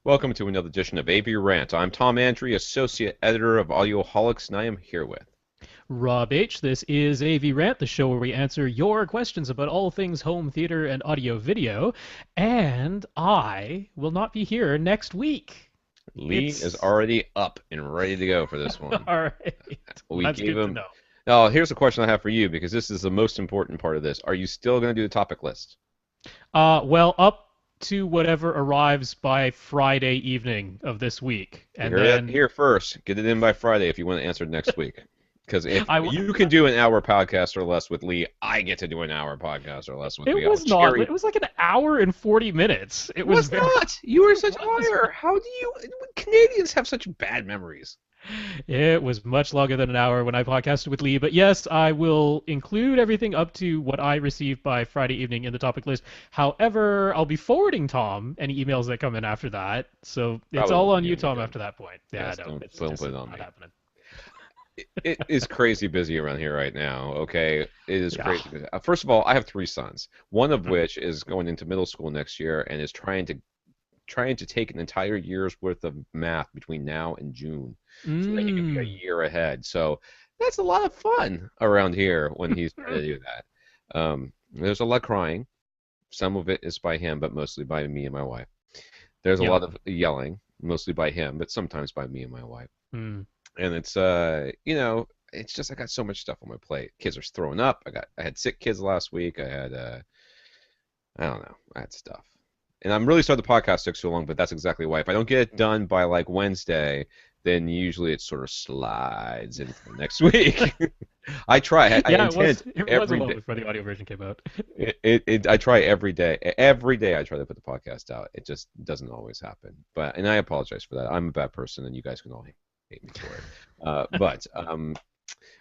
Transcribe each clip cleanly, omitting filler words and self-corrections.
Welcome to another edition of AV Rant. I'm Tom Andry, Associate Editor of Audioholics, and I am here with Rob H. This is AV Rant, the show where we answer your questions about all things home theater and audio video. And I will not be here next week. Lee is already up and ready to go for this one. All right. That's good to know. Now, here's a question I have for you, because this is the most important part of this. Are you still going to do the topic list? Well, up to whatever arrives by Friday evening of this week. And then here first. Get it in by Friday if you want to answer next week. Because if you can do an hour podcast or less with Lee, I get to do an hour podcast or less with Lee. It was not. It was like an hour and 40 minutes. It was not. You were such a liar. How do you? Canadians have such bad memories. It was much longer than an hour when I podcasted with Lee, but yes, I will include everything up to what I received by Friday evening in the topic list. However, I'll be forwarding Tom any emails that come in after that, so it's all on you, Tom, after that point. Yeah, yes, I know. Don't put it on me. Happening. It is crazy busy around here right now, okay? It is crazy. First of all, I have 3 sons, one of which is going into middle school next year and is trying to take an entire year's worth of math between now and June, so that he can be a year ahead. So that's a lot of fun around here when he's trying to do that. There's a lot of crying. Some of it is by him, but mostly by me and my wife. There's a lot of yelling, mostly by him, but sometimes by me and my wife. And it's it's just I got so much stuff on my plate. Kids are throwing up. I had sick kids last week. I had I don't know. I had stuff. And I'm really sorry the podcast took so long, but that's exactly why. If I don't get it done by like Wednesday, then usually it sort of slides into next week. I try. It was a while before the audio version came out. I try every day. Every day I try to put the podcast out. It just doesn't always happen. And I apologize for that. I'm a bad person, and you guys can all hate me for it. But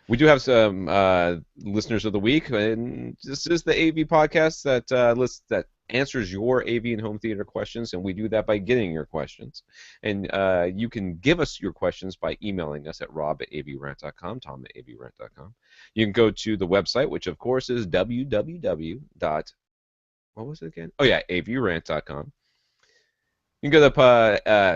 we do have some listeners of the week, and this is the AV podcast that answers your AV and home theater questions, and we do that by getting your questions. And you can give us your questions by emailing us at rob@avrant.com, tom@avrant.com. You can go to the website, which of course is www. What was it again? Oh yeah, avrant.com. You can go to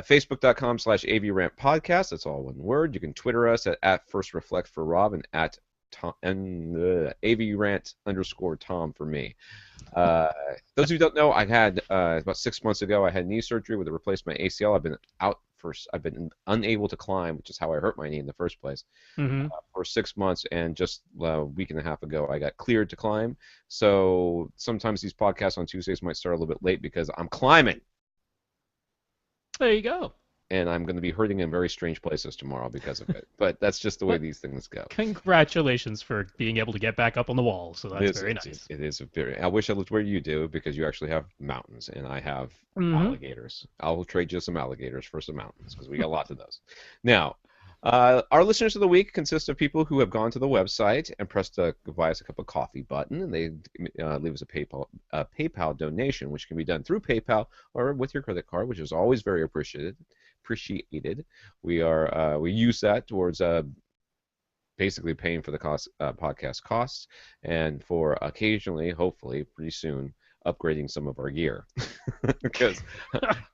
facebook.com/avrantpodcast. That's all one word. You can Twitter us at @FirstReflect for Rob and at avrant_Tom for me. Those of you who don't know, I had about 6 months ago, I had knee surgery where they replaced my ACL. I've been unable to climb, which is how I hurt my knee in the first place, for 6 months. And just a week and a half ago, I got cleared to climb. So sometimes these podcasts on Tuesdays might start a little bit late because I'm climbing. There you go. And I'm going to be hurting in very strange places tomorrow because of it. But that's just the way these things go. Congratulations for being able to get back up on the wall. So that's very nice. It is I wish I lived where you do, because you actually have mountains and I have alligators. I'll trade you some alligators for some mountains, because we got lots of those. Now, our listeners of the week consist of people who have gone to the website and pressed the buy us a cup of coffee button, and they leave us a PayPal donation, which can be done through PayPal or with your credit card, which is always very appreciated. We use that towards basically paying for the podcast costs, and for occasionally, hopefully, pretty soon, upgrading some of our gear. Because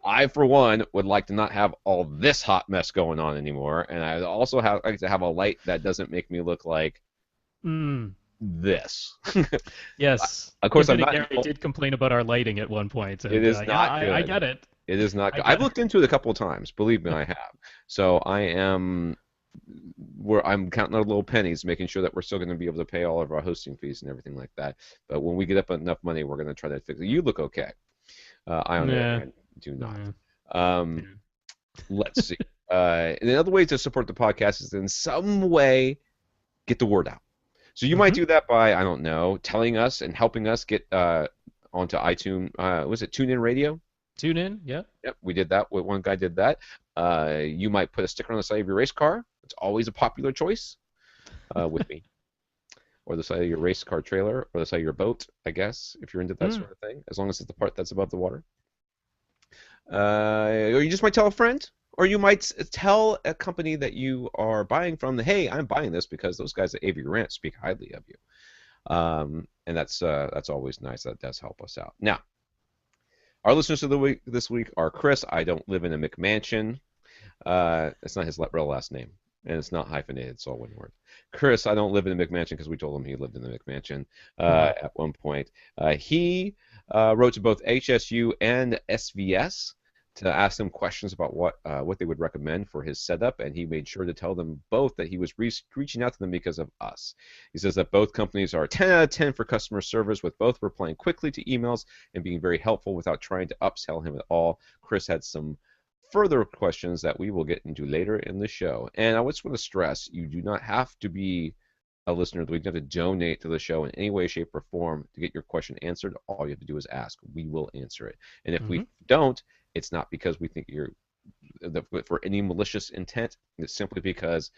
I, for one, would like to not have all this hot mess going on anymore, and I also like to have a light that doesn't make me look like this. Yes. Of course, Gary did complain about our lighting at one point. And, it is not good. I get it. It is not good. I've looked into it a couple of times. Believe me, I have. So I'm counting our little pennies, making sure that we're still going to be able to pay all of our hosting fees and everything like that. But when we get up enough money, we're going to try to fix it. You look okay. I, on the other hand, do not. Let's see. And another way to support the podcast is in some way get the word out. So you might do that by, I don't know, telling us and helping us get onto iTunes. Was it TuneIn Radio? TuneIn, yeah. Yep, we did that. One guy did that. You might put a sticker on the side of your race car. It's always a popular choice with me. Or the side of your race car trailer, or the side of your boat, I guess, if you're into that sort of thing, as long as it's the part that's above the water. Or you just might tell a friend, or you might tell a company that you are buying from, hey, I'm buying this because those guys at AV Rant speak highly of you. And that's always nice. That does help us out. Now, Our listeners of the week this week are Kris. I don't live in a McMansion. It's not his real last name, and it's not hyphenated. It's all one word. Kris, I don't live in a McMansion because we told him he lived in a McMansion at one point. He wrote to both HSU and SVS to ask them questions about what they would recommend for his setup, and he made sure to tell them both that he was reaching out to them because of us. He says that both companies are 10 out of 10 for customer service, with both replying quickly to emails and being very helpful without trying to upsell him at all. Kris had some further questions that we will get into later in the show. And I just want to stress, you do not have to be a listener of the week. You don't have to donate to the show in any way, shape, or form to get your question answered. All you have to do is ask. We will answer it. And if we don't, it's not because we think you're for any malicious intent. It's simply because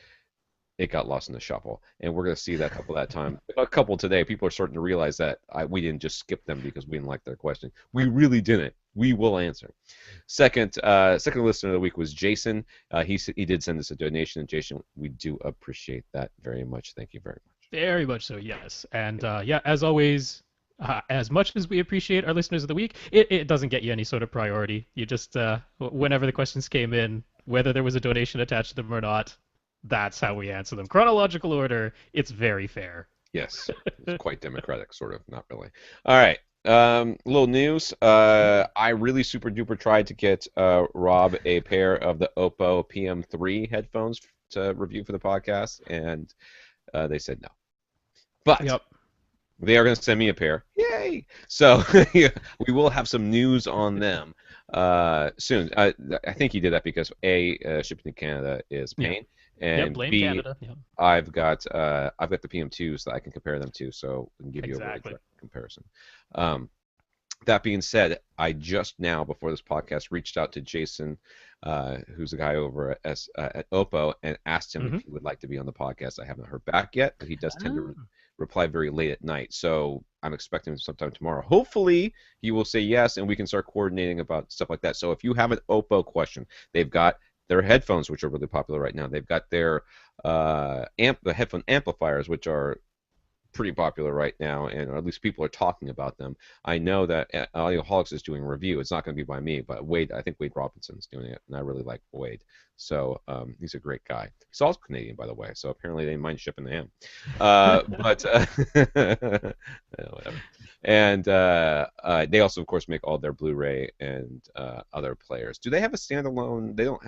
it got lost in the shuffle. And we're going to see that a couple today. People are starting to realize that we didn't just skip them because we didn't like their question. We really didn't. We will answer. Second listener of the week was Jayson. He did send us a donation, and Jayson, we do appreciate that very much. Thank you very much. Very much so, yes. And as always, as much as we appreciate our listeners of the week, it doesn't get you any sort of priority. You just, whenever the questions came in, whether there was a donation attached to them or not, that's how we answer them. Chronological order, it's very fair. Yes, it's quite democratic, sort of, not really. All right. Little news. I really super duper tried to get Rob a pair of the Oppo PM3 headphones to review for the podcast, and they said no. But they are going to send me a pair. Yay! So we will have some news on them soon. I think he did that because A, shipping to Canada is pain. And blame B, Canada. I've got the PM2s that I can compare them to, so I can give you a really direct comparison. That being said, I just now, before this podcast, reached out to Jayson, who's a guy over at Oppo, and asked him if he would like to be on the podcast. I haven't heard back yet, but he does tend to reply very late at night, so I'm expecting him sometime tomorrow. Hopefully, he will say yes, and we can start coordinating about stuff like that. So if you have an Oppo question, they've got their headphones, which are really popular right now. They've got their the headphone amplifiers, which are pretty popular right now, and or at least people are talking about them. I know that Audioholics is doing a review. It's not going to be by me, but I think Wade Robinson's doing it, and I really like Wade. So he's a great guy. He's also Canadian, by the way, so apparently they didn't mind shipping to him. But whatever. And they also, of course, make all their Blu-ray and other players. Do they have a standalone? They don't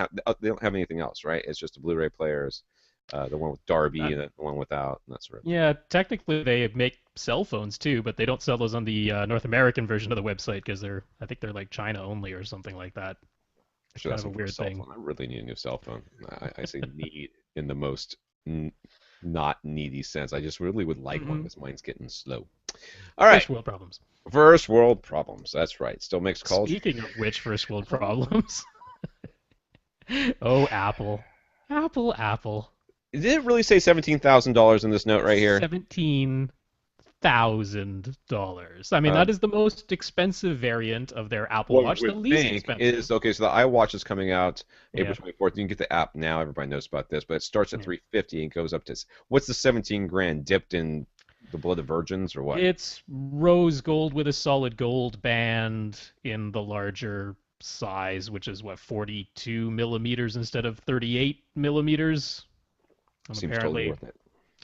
have anything else, right? It's just the Blu-ray players. The one with Darby and the one without, and that sort of thing. Yeah, technically they make cell phones too, but they don't sell those on the North American version of the website because I think they're like China only or something like that. It's kind of a weird thing. I really need a new cell phone. I say need in the most not needy sense. I just really would like one because mine's getting slow. All right. First world problems. First world problems. That's right. Still makes calls. Speaking of which, first world problems. Oh, Apple. Apple. Did it really say $17,000 in this note right here? $17,000. I mean, that is the most expensive variant of their Apple Watch. The least expensive. So the iWatch is coming out April 24th. You can get the app now. Everybody knows about this, but it starts at $350 and goes up to what's the 17 grand dipped in the blood of virgins or what? It's rose gold with a solid gold band in the larger size, which is 42 millimeters instead of 38 millimeters. Seems totally worth it.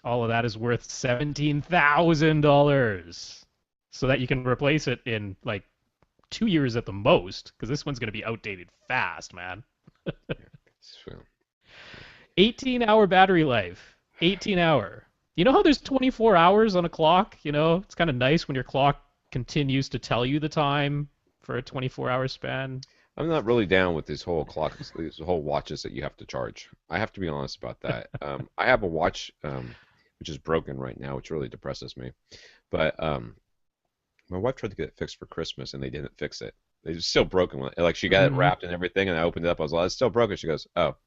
All of that is worth $17,000, so that you can replace it in like 2 years at the most, because this one's going to be outdated fast, man. 18-hour battery life. 18-hour. You know how there's 24 hours on a clock? You know, it's kind of nice when your clock continues to tell you the time for a 24-hour span. I'm not really down with this whole clock, these whole watches that you have to charge. I have to be honest about that. I have a watch which is broken right now, which really depresses me. But my wife tried to get it fixed for Christmas, and they didn't fix it. It's still broken. Like, she got it wrapped and everything, and I opened it up. I was like, it's still broken. She goes, oh.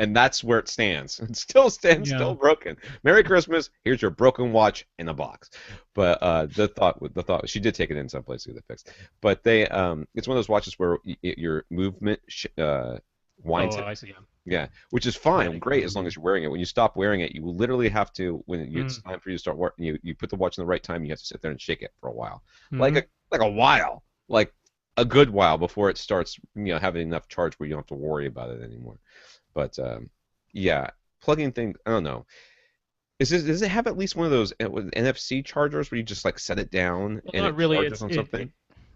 And that's where it stands. It still stands, still broken. Merry Christmas. Here's your broken watch in a box. But the thought, she did take it in some place to get it fixed. But it's one of those watches where your movement winds it. I see. Yeah, which is fine, great, as long as you're wearing it. When you stop wearing it, you literally have to, when it's time for you to start working, you put the watch in the right time, you have to sit there and shake it for a while. Like a while. Like a good while before it starts, having enough charge where you don't have to worry about it anymore. But yeah, plugging things. I don't know. Does it have at least one of those NFC chargers where you just like set it down Well, and not it really. charges on something?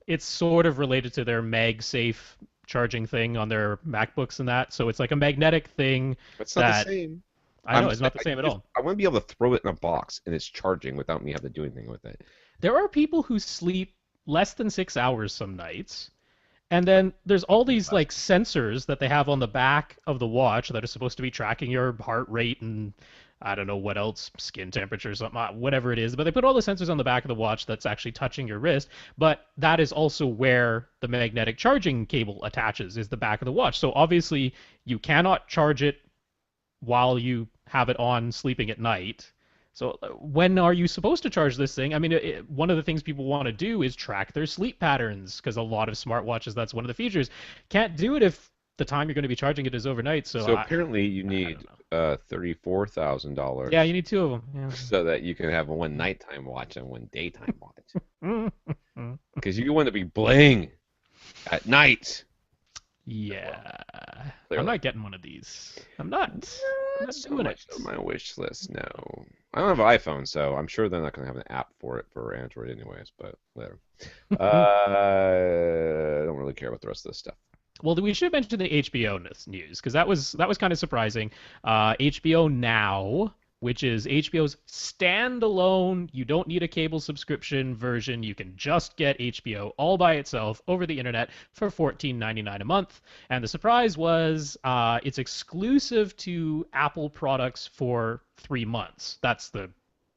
It's sort of related to their MagSafe charging thing on their MacBooks and that. So it's like a magnetic thing It's not the that same. I know it's not the same at all. I want to be able to throw it in a box and it's charging without me having to do anything with it. There are people who sleep less than 6 hours some nights. And then there's all these like sensors that they have on the back of the watch that are supposed to be tracking your heart rate and I don't know what else, skin temperature, something, whatever it is. But they put all the sensors on the back of the watch that's actually touching your wrist. But that is also where the magnetic charging cable attaches, is the back of the watch. So obviously you cannot charge it while you have it on sleeping at night. So when are you supposed to charge this thing? I mean, one of the things people want to do is track their sleep patterns because a lot of smartwatches, that's one of the features. Can't do it if the time you're going to be charging it is overnight. So apparently you need $34,000. Yeah, you need two of them. Yeah. So that you can have one nighttime watch and one daytime watch. Because you want to be bling at night. Yeah. Clearly. I'm not getting one of these. I'm not doing it. On my wish list, no. I don't have an iPhone, so I'm sure they're not going to have an app for it for Android anyways, but whatever. I don't really care about the rest of this stuff. Well, we should mention the HBO news because that was kind of surprising. HBO Now, which is HBO's standalone, you don't need a cable subscription version. You can just get HBO all by itself over the internet for $14.99 a month. And the surprise was it's exclusive to Apple products for 3 months. That's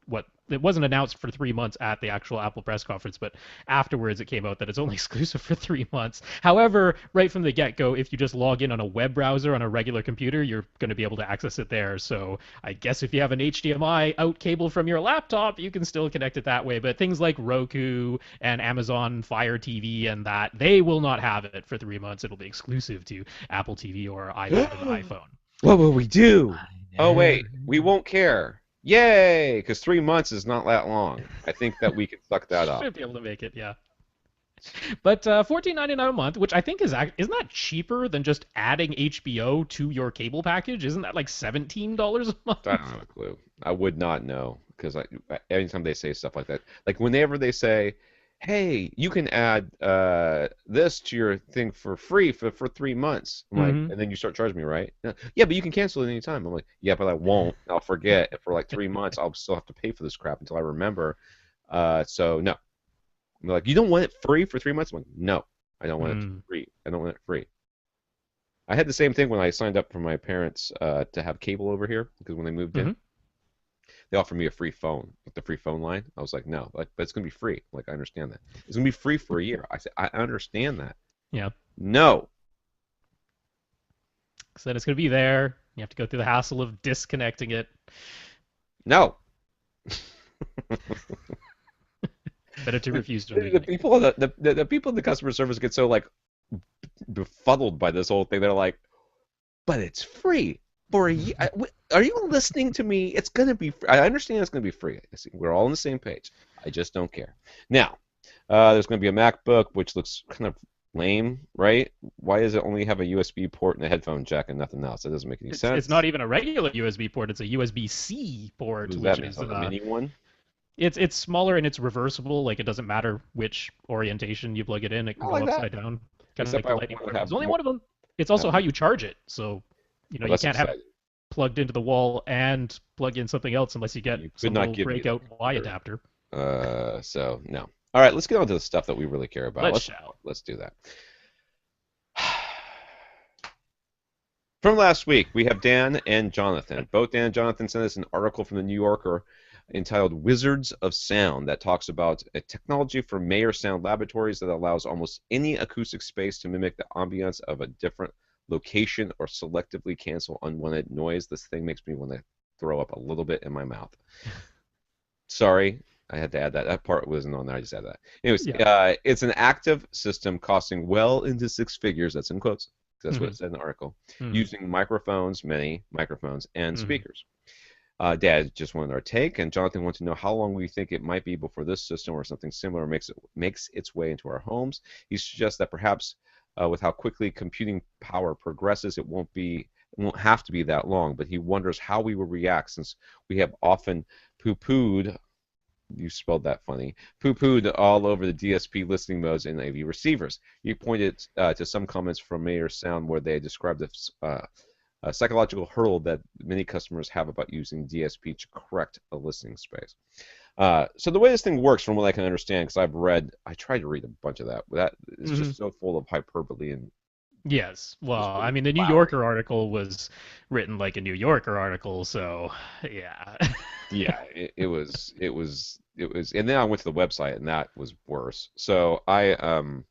what it wasn't announced for 3 months at the actual Apple press conference, but afterwards it came out that it's only exclusive for 3 months. However, right from the get-go, if you just log in on a web browser on a regular computer, you're going to be able to access it there. So I guess if you have an HDMI out cable from your laptop, you can still connect it that way. But things like Roku and Amazon Fire TV and that, they will not have it for 3 months. It'll be exclusive to Apple TV or iPad and iPhone. What will we do? Oh, wait, we won't care. Yay! Because 3 months is not that long. I think that we can suck that up. Should be able to make it, yeah. But $14.99 a month, which I think isn't that cheaper than just adding HBO to your cable package? Isn't that like $17 a month? I don't have a clue. I would not know because anytime they say stuff like that, like whenever they say, "Hey, you can add this to your thing for free for 3 months," I'm like, and then you start charging me, right? Yeah, but you can cancel it anytime. I'm like, yeah, but I won't. I'll forget. For like 3 months, I'll still have to pay for this crap until I remember. So no. And they're like, you don't want it free for 3 months? I'm like, no, I don't want it free. I don't want it free. I had the same thing when I signed up for my parents to have cable over here because when they moved in, they offered me a free phone, like the free phone line. I was like, no, but it's gonna be free. Like I understand that. It's gonna be free for a year. I said, I understand that. Yeah. No. So then it's gonna be there. You have to go through the hassle of disconnecting it. No. Better to refuse to. The people in the customer service get so like befuddled by this whole thing. They're like, but it's free for a year. Are you listening to me? It's gonna be. I understand it's gonna be free. We're all on the same page. I just don't care. Now, there's gonna be a MacBook, which looks kind of lame, right? Why does it only have a USB port and a headphone jack and nothing else? That doesn't make any sense. It's not even a regular USB port. It's a USB-C port, which is a mini one. It's smaller and it's reversible. Like it doesn't matter which orientation you plug it in. It can go upside down. Kind of like the lightning port. There's only one of them. It's also how you charge it. So you can't have it plugged into the wall and plug in something else unless you get some little breakout Y adapter. So no. All right, let's get on to the stuff that we really care about. Let's do that. From last week, we have Dan and Jonathan. Both Dan and Jonathan sent us an article from the New Yorker entitled Wizards of Sound that talks about a technology for Mayer Sound Laboratories that allows almost any acoustic space to mimic the ambience of a different location or selectively cancel unwanted noise. This thing makes me want to throw up a little bit in my mouth. Sorry, I had to add that. That part wasn't on there. I just added that. Anyways, it's an active system costing well into 6 figures. That's in quotes. That's what it said in the article. Using microphones, many microphones, and speakers. Dad just wanted our take, and Jonathan wants to know how long we think it might be before this system or something similar makes its way into our homes. He suggests that perhaps with how quickly computing power progresses, it won't have to be that long. But he wonders how we will react since we have often poo-pooed. You spelled that funny. Poo-pooed all over the DSP listening modes in AV receivers. He pointed to some comments from Mayor Sound where they described this. A psychological hurdle that many customers have about using DSP to correct a listening space. So the way this thing works, from what I can understand, because I tried to read a bunch of that, but that is just so full of hyperbole and Yes. Well, just I really mean, the New flowery. Yorker article was written like a New Yorker article, so yeah. Yeah, it was, and then I went to the website, and that was worse. So the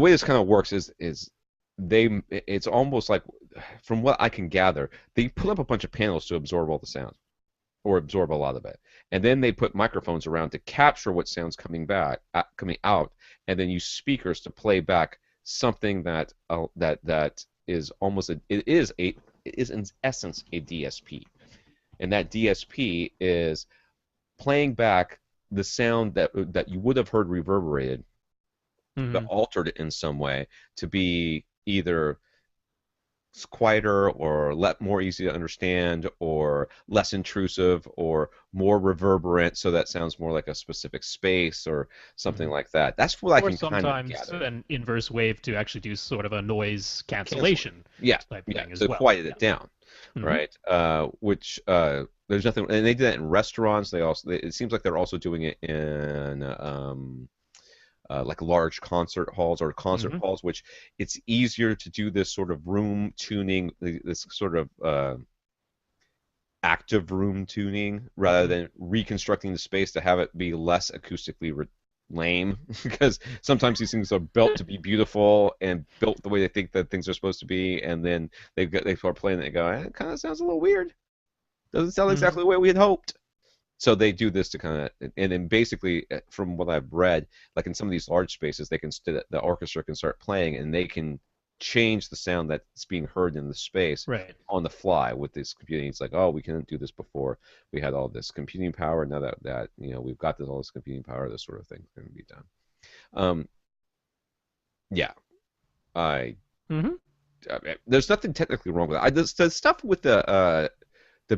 way this kind of works is it's almost like, from what I can gather, they put up a bunch of panels to absorb all the sound or absorb a lot of it, and then they put microphones around to capture what sounds coming out, and then use speakers to play back something that is almost it is in essence a DSP, and that DSP is playing back the sound that you would have heard reverberated, but hmm altered it in some way to be either quieter or more easy to understand or less intrusive or more reverberant, so that sounds more like a specific space or something hmm like that. That's what I Or can kind of sometimes gather. an inverse wave to actually do sort of a noise Canceling. cancellation Yeah, type yeah, thing as to well. quiet Yeah. it down, hmm right? Which there's nothing, and they do that in restaurants. It seems like they're also doing it in like large concert halls or concert hmm halls, which it's easier to do this sort of room tuning, this sort of active room tuning, rather hmm than reconstructing the space to have it be less acoustically lame. Because sometimes these things are built to be beautiful and built the way they think that things are supposed to be, and then they start playing it and go, it kind of sounds a little weird. Doesn't sound hmm exactly the way we had hoped. So they do this to kind of, and then basically, from what I've read, like in some of these large spaces, the orchestra can start playing, and they can change the sound that's being heard in the space Right. on the fly with this computing. It's like, oh, we couldn't do this before. We had all this computing power. Now that we've got all this computing power, this sort of thing can be done. Um, yeah, I, hmm there's nothing technically wrong with it. The stuff with the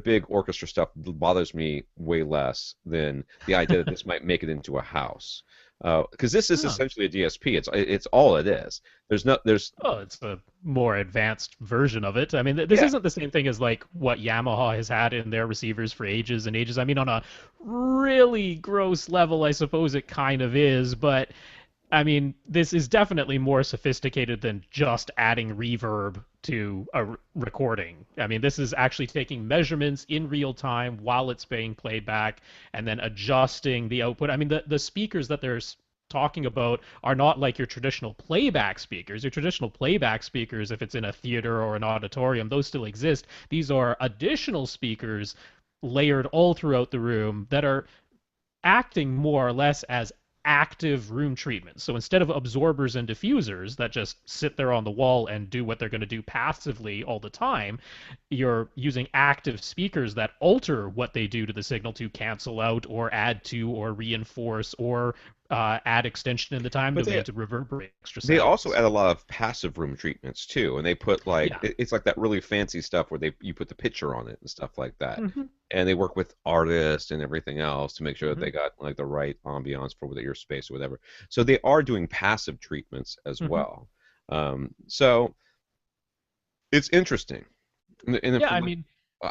big orchestra stuff bothers me way less than the idea that this might make it into a house. Because this is Oh. essentially a DSP. It's all it is. There's Oh, it's a more advanced version of it. I mean, this yeah. isn't the same thing as like what Yamaha has had in their receivers for ages and ages. I mean, on a really gross level, I suppose it kind of is, but I mean, this is definitely more sophisticated than just adding reverb to a recording. I mean, this is actually taking measurements in real time while it's being played back and then adjusting the output. I mean, the speakers that they're talking about are not like your traditional playback speakers. Your traditional playback speakers, if it's in a theater or an auditorium, those still exist. These are additional speakers layered all throughout the room that are acting more or less as active room treatments. So instead of absorbers and diffusers that just sit there on the wall and do what they're going to do passively all the time, you're using active speakers that alter what they do to the signal to cancel out or add to or reinforce or add extension in the time But domain to reverberate extra they also sounds. add a lot of passive room treatments too, and they put like Yeah. it's like that really fancy stuff where you put the picture on it and stuff like that. hmm And they work with artists and everything else to make sure that hmm they got like the right ambiance for your space or whatever. So they are doing passive treatments as hmm well. So it's interesting. And then Yeah, from I like, mean,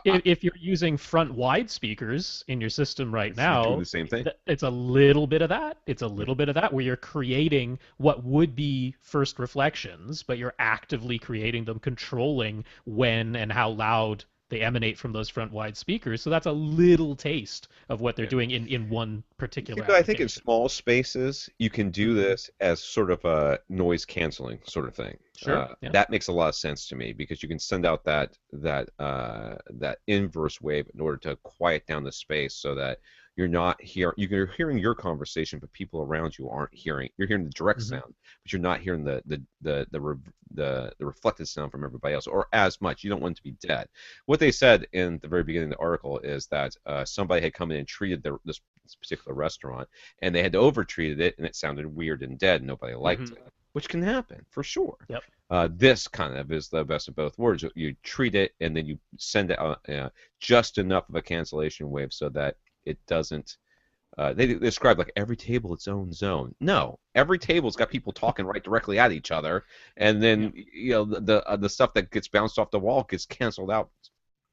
if you're using front wide speakers in your system right you're doing now, the same thing. it's a little bit of that. It's a Yeah. little bit of that where you're creating what would be first reflections, but you're actively creating them, controlling when and how loud they emanate from those front wide speakers. So that's a little taste of what they're Yeah. doing in one You particular know, I think in application. small spaces, you can do hmm this as sort of a noise canceling sort of thing. Sure. Yeah. That makes a lot of sense to me because you can send out that inverse wave in order to quiet down the space so that You're hearing your conversation, but people around you aren't hearing. You're hearing the direct Hmm. sound, but you're not hearing the reflected sound from everybody else, or as much. You don't want it to be dead. What they said in the very beginning of the article is that somebody had come in and treated this particular restaurant, and they had over treated it, and it sounded weird and dead. And nobody liked Hmm. it, which can happen for sure. Yep. This kind of is the best of both worlds. You treat it, and then you send it just enough of a cancellation wave so that it doesn't. They describe like every table its own zone. No, every table's got people talking right directly at each other, and then Yep. the stuff that gets bounced off the wall gets canceled out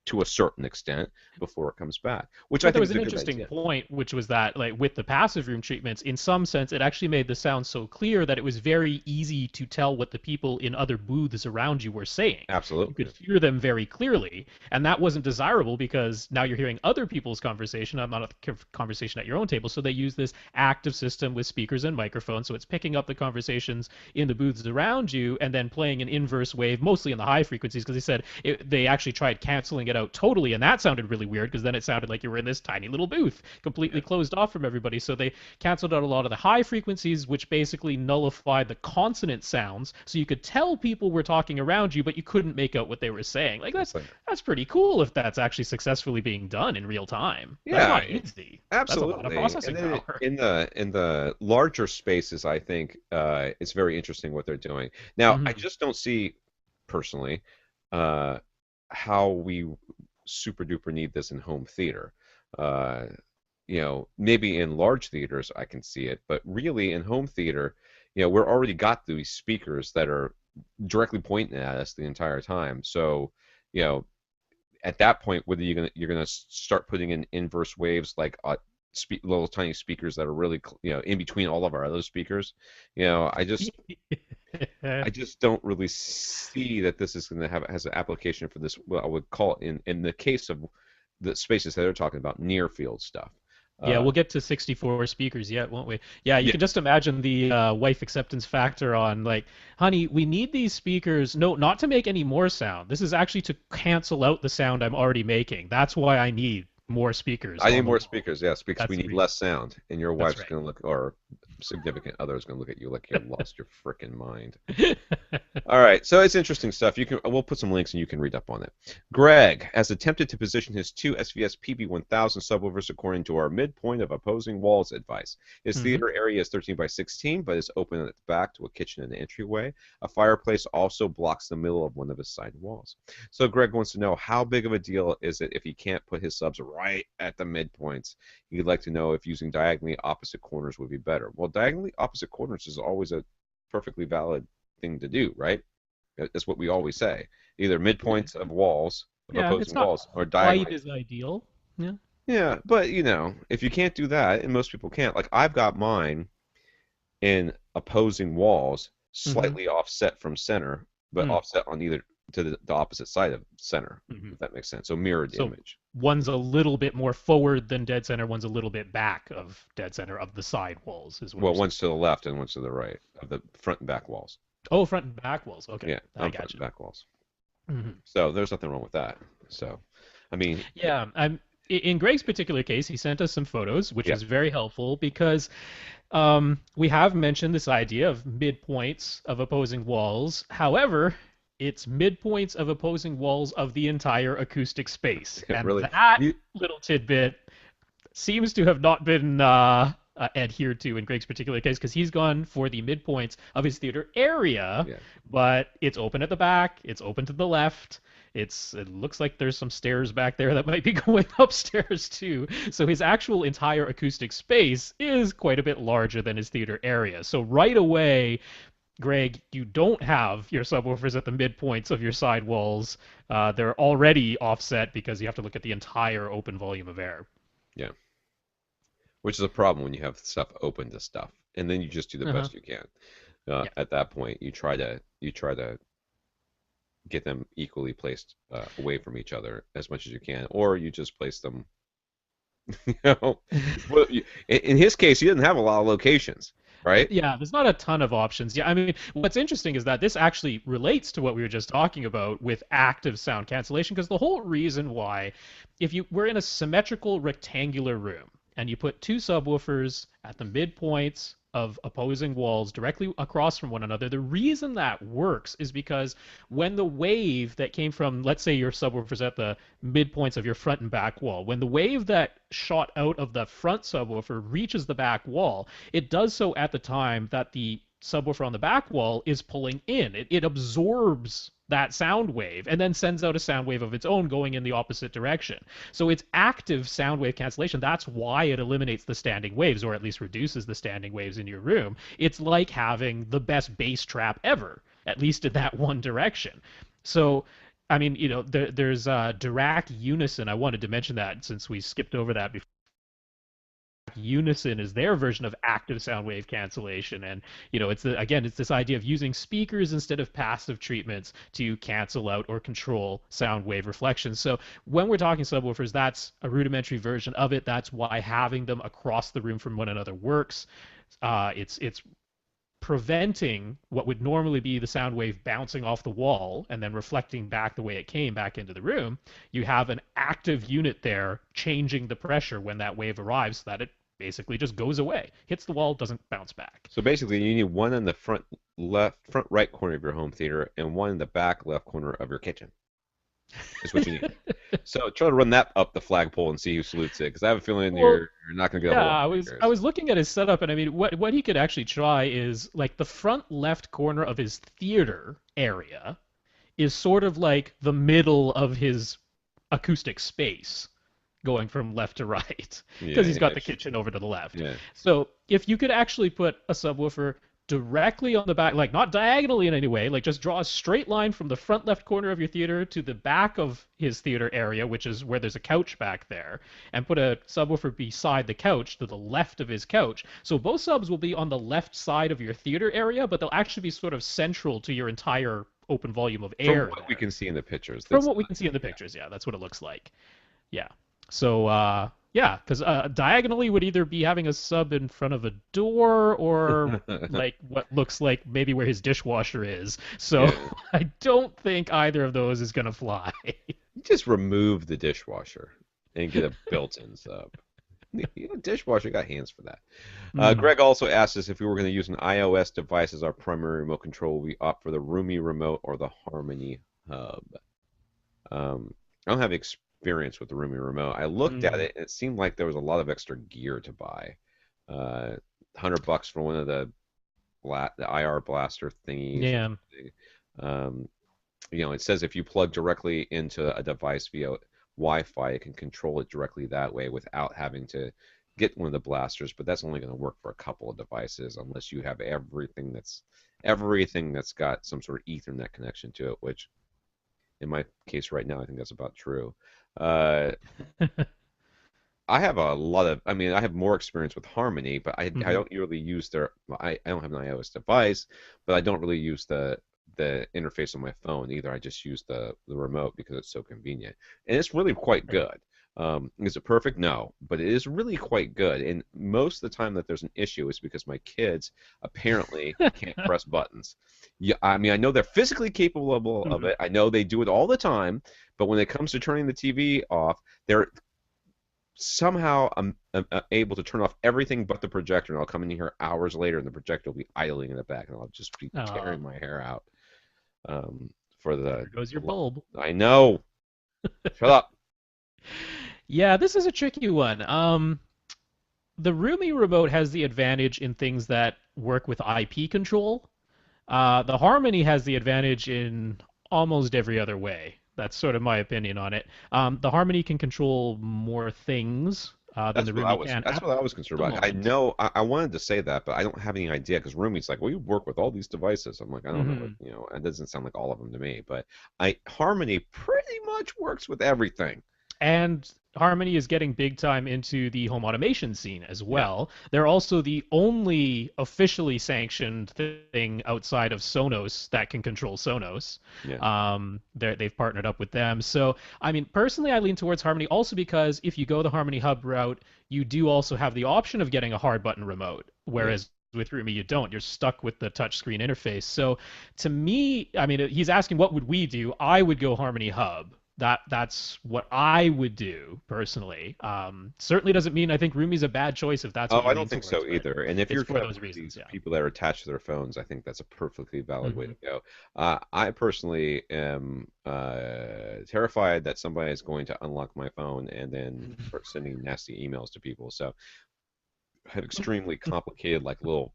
to a certain extent before it comes back, which I But there think was is an a good interesting idea. point, which was that, like, with the passive room treatments, in some sense, it actually made the sound so clear that it was very easy to tell what the people in other booths around you were saying. You could Absolutely. hear them very clearly, and that wasn't desirable because now you're hearing other people's conversation, not a conversation at your own table. So they use this active system with speakers and microphones, so it's picking up the conversations in the booths around you and then playing an inverse wave, mostly in the high frequencies, because they said they actually tried canceling it out totally, and that sounded really weird because then it sounded like you were in this tiny little booth, completely Yeah. closed off from everybody. So they canceled out a lot of the high frequencies, which basically nullified the consonant sounds, so you could tell people were talking around you, but you couldn't make out what they were saying. Like It's like, that's pretty cool if that's actually successfully being done in real time. That's yeah, not easy. That's a lot of absolutely. And processing then power. in the larger spaces, I think it's very interesting what they're doing. Now, I Hmm. just don't see personally uh, how we super duper need this in home theater. Uh, maybe in large theaters I can see it, but really in home theater, we're already got these speakers that are directly pointing at us the entire time. So, you know, at that point, whether you're gonna start putting in inverse waves like little tiny speakers that are really in between all of our other speakers, I just don't really see that this is going to have has an application for this. What I would call in the case of the spaces that they're talking about, near field stuff. Yeah, Uh, we'll get to 64 speakers yet, won't we? Yeah, you yeah, can just imagine the wife acceptance factor on, like, honey, we need these speakers. No, not to make any more sound. This is actually to cancel out the sound I'm already making. That's why I need more speakers I need on the more wall. speakers. Yes, because That's we the need reason. less sound, and your That's wife's right. going to look, or significant other is going to look at you like you lost your freaking mind. All right, so it's interesting stuff. We'll put some links and you can read up on it. Greg has attempted to position his two SVS PB1000 subwoofers according to our midpoint of opposing walls advice. His Hmm. theater area is 13 by 16, but is open at the back to a kitchen and entryway. A fireplace also blocks the middle of one of his side walls. So Greg wants to know how big of a deal is it if he can't put his subs right at the midpoints. He'd like to know if using diagonally opposite corners would be better. Well, diagonally opposite corners is always a perfectly valid thing to do, right? That's what we always say. Either midpoints of walls, of Yeah, it's opposing not walls, or quite diagonally. as ideal. Yeah. Yeah, but if you can't do that, and most people can't, like I've got mine in opposing walls, Hmm. slightly offset from center, but Mm. offset on either to the opposite side of center, Hmm. if that makes sense. So mirrored So image. one's a little bit more forward than dead center. One's a little bit back of dead center of the side walls, is what Well, you're saying. one's to the left and one's to the right of the front and back walls. Oh, front and back walls. Okay, Yeah, I I'm front and gotcha. back walls. Hmm. So there's nothing wrong with that. So, I mean, Yeah, in Greg's particular case, he sent us some photos, which yeah, was very helpful because we have mentioned this idea of midpoints of opposing walls. However, it's midpoints of opposing walls of the entire acoustic space, and really. that You, little tidbit seems to have not been adhered to in Greg's particular case because he's gone for the midpoints of his theater area, yeah, but it's open at the back, it's open to the left. It looks like there's some stairs back there that might be going upstairs too. So his actual entire acoustic space is quite a bit larger than his theater area. So right away, Greg, you don't have your subwoofers at the midpoints of your side walls. They're already offset because you have to look at the entire open volume of air. yeah. Which is a problem when you have stuff open to stuff, and then you just do the Uh-huh. best you can. Yeah. At that point, you try to get them equally placed away from each other as much as you can, or you just place them. You know, well, in his case, he didn't have a lot of locations, right? Yeah, there's not a ton of options. Yeah, I mean, what's interesting is that this actually relates to what we were just talking about with active sound cancellation, because the whole reason why, if you we're in a symmetrical rectangular room, and you put two subwoofers at the midpoints of opposing walls directly across from one another. The reason that works is because when the wave that came from, let's say your subwoofers at the midpoints of your front and back wall, when the wave that shot out of the front subwoofer reaches the back wall, it does so at the time that the subwoofer on the back wall is pulling in. It absorbs that sound wave and then sends out a sound wave of its own going in the opposite direction. So it's active sound wave cancellation. That's why it eliminates the standing waves, or at least reduces the standing waves in your room. It's like having the best bass trap ever, at least in that one direction. So I mean, there's Dirac Unison. I wanted to mention that since we skipped over that before. Unison is their version of active sound wave cancellation, and it's this idea of using speakers instead of passive treatments to cancel out or control sound wave reflections. So when we're talking subwoofers, that's a rudimentary version of it. That's why having them across the room from one another works. It's preventing what would normally be the sound wave bouncing off the wall and then reflecting back the way it came back into the room. You have an active unit there changing the pressure when that wave arrives so that it basically just goes away, hits the wall, doesn't bounce back. So basically, you need one in the front right corner of your home theater and one in the back left corner of your kitchen. Is what you need. So try to run that up the flagpole and see who salutes it, because I have a feeling you're not going to get a whole lot. I was looking at his setup, and I mean, what he could actually try is like the front left corner of his theater area is sort of like the middle of his acoustic space, going from left to right, because he's got the kitchen over to the left. Yeah. So if you could actually put a subwoofer directly on the back, like not diagonally in any way, like just draw a straight line from the front left corner of your theater to the back of his theater area, which is where there's a couch back there, and put a subwoofer beside the couch to the left of his couch. So both subs will be on the left side of your theater area, but they'll actually be sort of central to your entire open volume of air. From what we can see in the pictures. From what we can see in the pictures, yeah, that's what it looks like. Yeah. So, because diagonally would either be having a sub in front of a door or like what looks like maybe where his dishwasher is. So yeah. I don't think either of those is going to fly. Just remove the dishwasher and get a built-in sub. Dishwasher, got hands for that. Greg also asked us if we were going to use an iOS device as our primary remote control. We opt for the Roomy remote or the Harmony hub. I don't have experience with the Roomy remote. I looked at it, and it seemed like there was a lot of extra gear to buy. $100 for one of the IR blaster thingies. Yeah. It says if you plug directly into a device via Wi-Fi, it can control it directly that way without having to get one of the blasters. But that's only going to work for a couple of devices, unless you have everything that's got some sort of Ethernet connection to it, which in my case right now, I think that's about true. I have I have more experience with Harmony, but I don't really use I don't have an iOS device, but I don't really use the interface on my phone either. I just use the remote because it's so convenient. And it's really quite good. Is it perfect? No, but it is really quite good. And most of the time that there's an issue is because my kids apparently can't press buttons. Yeah, I mean, I know they're physically capable of it. I know they do it all the time. But when it comes to turning the TV off, they're somehow able to turn off everything but the projector. And I'll come in here hours later, and the projector will be idling in the back, and I'll just be tearing my hair out. There goes your bulb. I know. Shut up. Yeah, this is a tricky one. The Roomy remote has the advantage in things that work with IP control. The Harmony has the advantage in almost every other way. That's sort of my opinion on it. The Harmony can control more things than the Roomy can. That's what I was concerned about. I know I wanted to say that, but I don't have any idea because Roomy's like, well, you work with all these devices. I'm like, I don't know. It doesn't sound like all of them to me. But Harmony pretty much works with everything. And Harmony is getting big time into the home automation scene as well. Yeah. They're also the only officially sanctioned thing outside of Sonos that can control Sonos. Yeah. They've partnered up with them. So, I mean, personally, I lean towards Harmony also because if you go the Harmony Hub route, you do also have the option of getting a hard button remote, whereas with Roomy you don't. You're stuck with the touchscreen interface. So, to me, I mean, he's asking what would we do? I would go Harmony Hub. that's what I would do personally. Certainly doesn't mean I think Rumi's a bad choice if that's Oh, what you I lean don't think towards, so but either. And if it's you're for kind of those one of reasons. these Yeah. people that are attached to their phones, I think that's a perfectly valid way Hmm. to go. I personally am terrified that somebody is going to unlock my phone and then start sending nasty emails to people. So I have extremely complicated, like little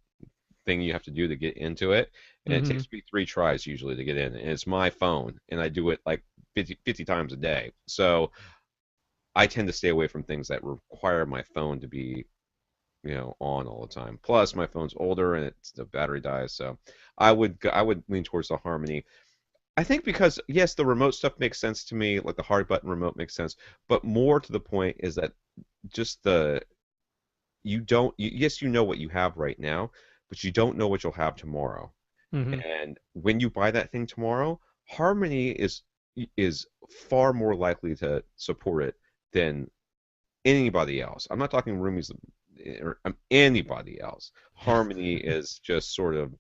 thing you have to do to get into it, and it Hmm. takes me 3 tries usually to get in. And it's my phone, and I do it like 50 times a day. So I tend to stay away from things that require my phone to be on all the time. Plus, my phone's older and the battery dies, so I would lean towards the Harmony. I think because yes, the remote stuff makes sense to me, like the hard button remote makes sense, but more to the point is that just the you don't yes, you know what you have right now, but you don't know what you'll have tomorrow. Hmm. And when you buy that thing tomorrow, Harmony is far more likely to support it than anybody else. I'm not talking roomies or anybody else. Harmony is just sort of,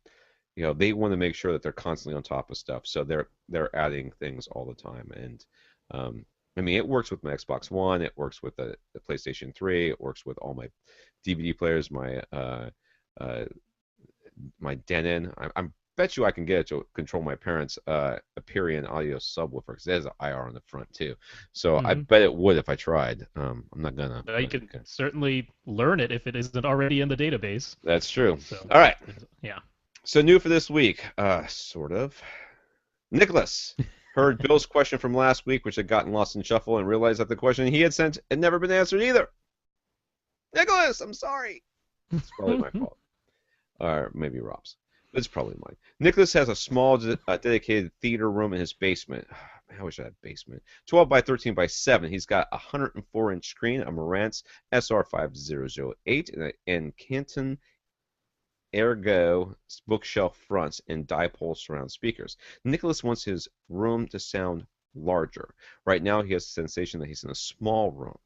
they want to make sure that they're constantly on top of stuff, so they're adding things all the time. And um, I mean, it works with my Xbox One, it works with the PlayStation 3, it works with all my DVD players, uh, my Denon. I bet you I can get it to control my parents' Aperion audio subwoofer because it has an IR on the front too. So I Hmm. bet it would if I tried. I'm not gonna, You but can okay. certainly learn it if it isn't already in the database. That's true. So, All right. yeah. So new for this week, sort of. Nicholas heard Bill's question from last week, which had gotten lost in shuffle, and realized that the question he had sent had never been answered either. Nicholas, I'm sorry. It's probably my fault. Or maybe Rob's. But it's probably mine. Nicholas has a small dedicated theater room in his basement. I wish I had a basement. 12 by 13 by 7. He's got a 104-inch screen, a Marantz SR5008, and Canton Ergo bookshelf fronts, and dipole surround speakers. Nicholas wants his room to sound larger. Right now, he has the sensation that he's in a small room.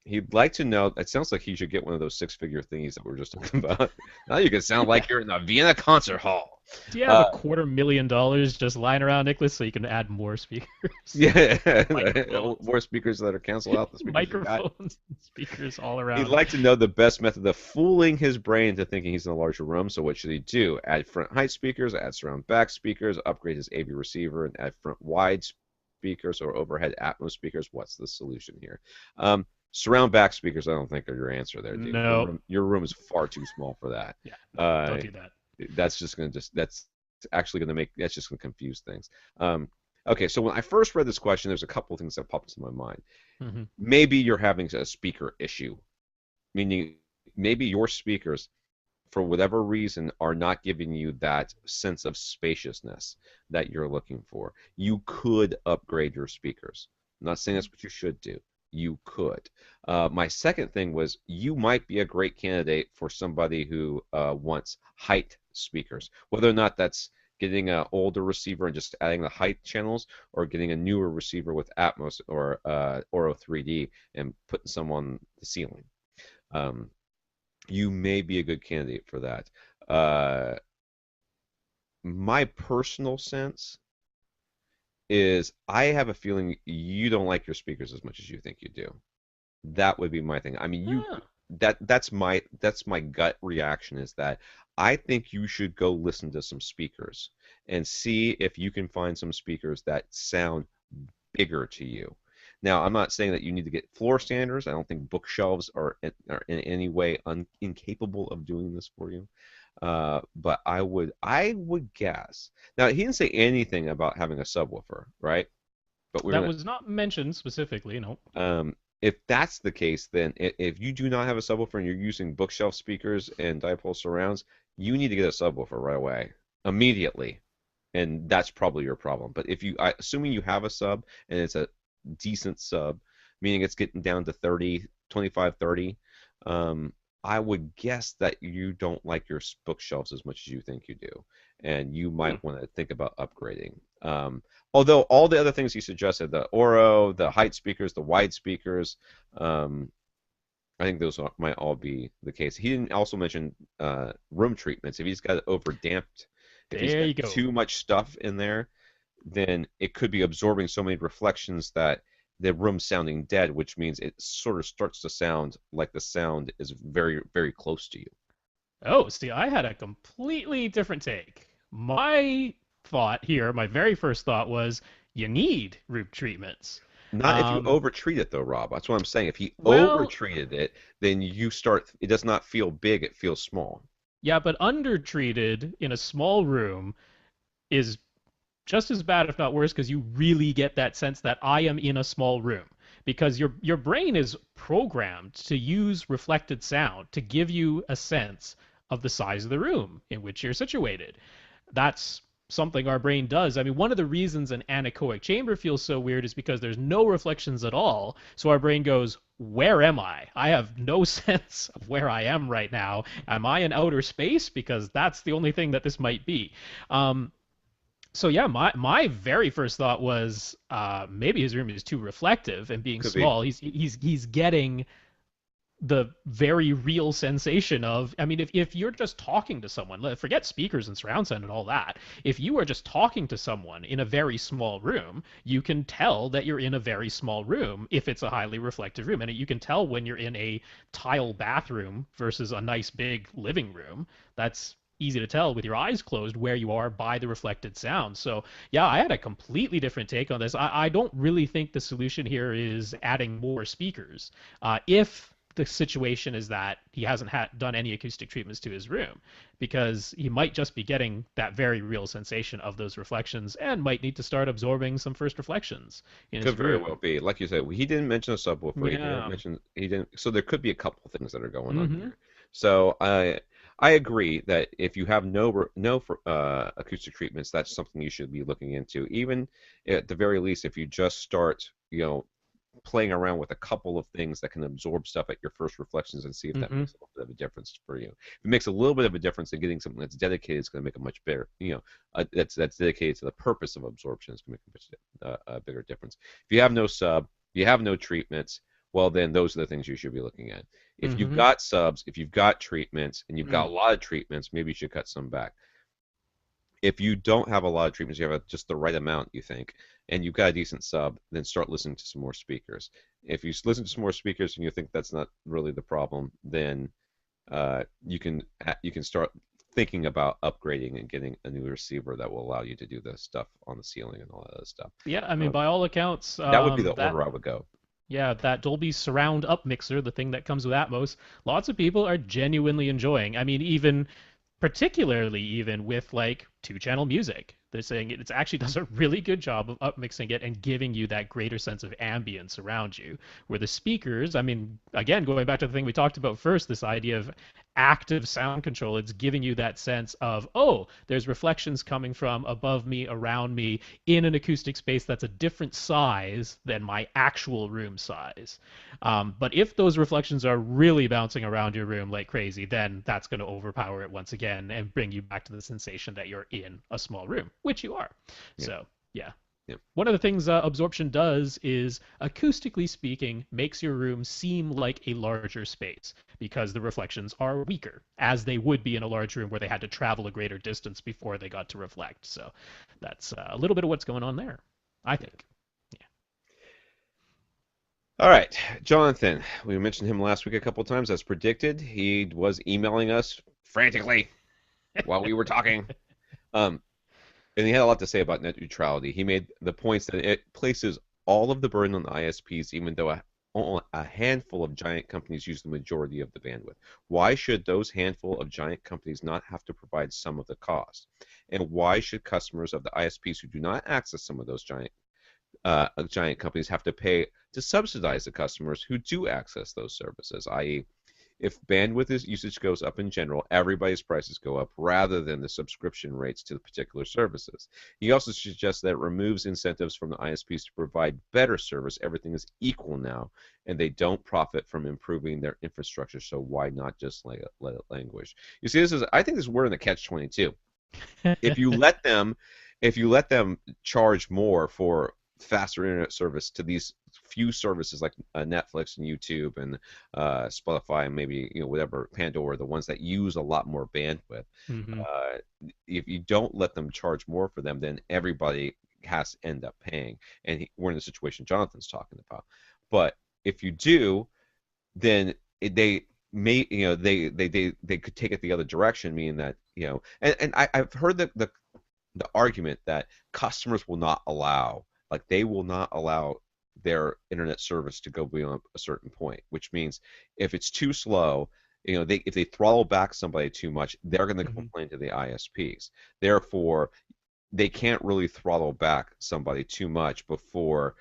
He'd like to know. It sounds like he should get one of those six-figure thingies that we were just talking about. Now you can sound like you're in a Vienna concert hall. Do you have a Uh, $250,000 just lying around, Nicholas, so you can add more speakers, yeah, microphones, more speakers that are cancel out the speakers you got. microphones, and speakers all He'd around? like to know the best method of fooling his brain into thinking he's in a larger room. So what should he do? Add front height speakers, add surround back speakers, upgrade his AV receiver, and add front wide speakers or overhead Atmos speakers. What's the solution here? Surround back speakers, I don't think are your answer there, dude. No. Your room is far too small for that. Yeah, no, Uh, don't do that. that's actually gonna make that's just gonna confuse things. Okay, so when I first read this question, there's a couple of things that popped into my mind. Hmm. Maybe you're having a speaker issue, meaning maybe your speakers, for whatever reason, are not giving you that sense of spaciousness that you're looking for. You could upgrade your speakers. I'm not saying that's what you should do. You could. My second thing was you might be a great candidate for somebody who wants height speakers, whether or not that's getting an older receiver and just adding the height channels, or getting a newer receiver with Atmos or Oro 3D and putting some on the ceiling. Um, you may be a good candidate for that. Uh, my personal sense is I have a feeling you don't like your speakers as much as you think you do. That would be my thing. I mean, Yeah. that's my gut reaction is that I think you should go listen to some speakers and see if you can find some speakers that sound bigger to you. Now, I'm not saying that you need to get floor standards. I don't think bookshelves are in any way incapable of doing this for you. But I would guess. Now, he didn't say anything about having a subwoofer, right? But we're That gonna was not mentioned specifically, no. if that's the case, then if you do not have a subwoofer and you're using bookshelf speakers and dipole surrounds, you need to get a subwoofer right away, immediately, and that's probably your problem. But assuming you have a sub and it's a decent sub, meaning it's getting down to 30, 25, 30, I would guess that you don't like your bookshelves as much as you think you do, and you Hmm. might want to think about upgrading. Although all the other things he suggested, the Oro, the height speakers, the wide speakers, um, I think those might all be the case. He didn't also mention room treatments. If he's got it over damped, if he's There got you go. too much stuff in there, then it could be absorbing so many reflections that the room's sounding dead, which means it sort of starts to sound like the sound is very, very close to you. Oh, see, I had a completely different take. My thought here, my very first thought was you need room treatments. Not if you Um, over-treat it, though, Rob. That's what I'm saying. If he well, over-treated it, then you start. It does not feel big. It feels small. yeah, but undertreated in a small room is just as bad, if not worse, because you really get that sense that I am in a small room. Because your brain is programmed to use reflected sound to give you a sense of the size of the room in which you're situated. That's something our brain does. I mean, one of the reasons an anechoic chamber feels so weird is because there's no reflections at all. So our brain goes, where am I? I have no sense of where I am right now. Am I in outer space? Because that's the only thing that this might be. So yeah, my very first thought was maybe his room is too reflective, and being Could be. small, he's getting the very real sensation of, I mean, if you're just talking to someone, forget speakers and surround sound and all that, if you are just talking to someone in a very small room, you can tell that you're in a very small room if it's a highly reflective room, and you can tell when you're in a tile bathroom versus a nice big living room. That's easy to tell with your eyes closed where you are by the reflected sound. So yeah, I had a completely different take on this. I don't really think the solution here is adding more speakers. If the situation is that he hasn't done any acoustic treatments to his room, because he might just be getting that very real sensation of those reflections and might need to start absorbing some first reflections in Could his very well room. be. Like you said, he didn't mention a subwoofer. He didn't Yeah. mention he didn't. So there could be a couple of things that are going on Mm-hmm. here. So I agree that if you have no acoustic treatments, that's something you should be looking into. Even at the very least, if you just start, playing around with a couple of things that can absorb stuff at your first reflections and see if that Mm-hmm. makes a little bit of a difference for you. If it makes a little bit of a difference, then getting something that's dedicated is going to make a much better, that's dedicated to the purpose of absorption is going to make a bigger difference. If you have no sub, you have no treatments, well, then those are the things you should be looking at. If you've Mm-hmm. got subs, if you've got treatments, and you've got Mm. a lot of treatments, maybe you should cut some back. If you don't have a lot of treatments, you have just the right amount, you think, and you've got a decent sub, then start listening to some more speakers. If you listen to some more speakers and you think that's not really the problem, then you can start thinking about upgrading and getting a new receiver that will allow you to do the stuff on the ceiling and all that other stuff. Yeah, I mean, Um, by all accounts, that would be the that order I would go. yeah, that Dolby Surround Up mixer, the thing that comes with Atmos, lots of people are genuinely enjoying. I mean, even particularly even with like two-channel music. They're saying it actually does a really good job of upmixing it and giving you that greater sense of ambience around you. Where the speakers, I mean, again, going back to the thing we talked about first, this idea of active sound control, it's giving you that sense of, oh, there's reflections coming from above me, around me, in an acoustic space that's a different size than my actual room size. But if those reflections are really bouncing around your room like crazy, then that's going to overpower it once again and bring you back to the sensation that you're in a small room, which you are. Yeah, So, yeah. yeah, One of the things absorption does is, acoustically speaking, makes your room seem like a larger space because the reflections are weaker, as they would be in a large room where they had to travel a greater distance before they got to reflect. So that's a little bit of what's going on there, I yeah. think. Yeah. All right, Jonathan. We mentioned him last week a couple times. As predicted, he was emailing us frantically while we were talking. Um, and he had a lot to say about net neutrality. He made the points that it places all of the burden on the ISPs, even though only a handful of giant companies use the majority of the bandwidth. Why should those handful of giant companies not have to provide some of the cost? And why should customers of the ISPs who do not access some of those giant companies have to pay to subsidize the customers who do access those services, i.e., if bandwidth usage goes up in general, everybody's prices go up rather than the subscription rates to the particular services. He also suggests that it removes incentives from the ISPs to provide better service. Everything is equal now, and they don't profit from improving their infrastructure, so why not just let it languish? You see, I think we're in the catch-22. If you let them, if you let them charge more for faster internet service to these few services like Netflix and YouTube and Spotify and maybe whatever Pandora, the ones that use a lot more bandwidth. Mm-hmm. Uh, if you don't let them charge more for them, then everybody has to end up paying. And we're in the situation Jonathan's talking about. But if you do, then they may, they could take it the other direction, meaning that, and I've heard the argument that customers will not allow, like they will not allow their internet service to go beyond a certain point, which means if it's too slow, if they throttle back somebody too much, they're going to complain to the ISPs. Therefore, they can't really throttle back somebody too much before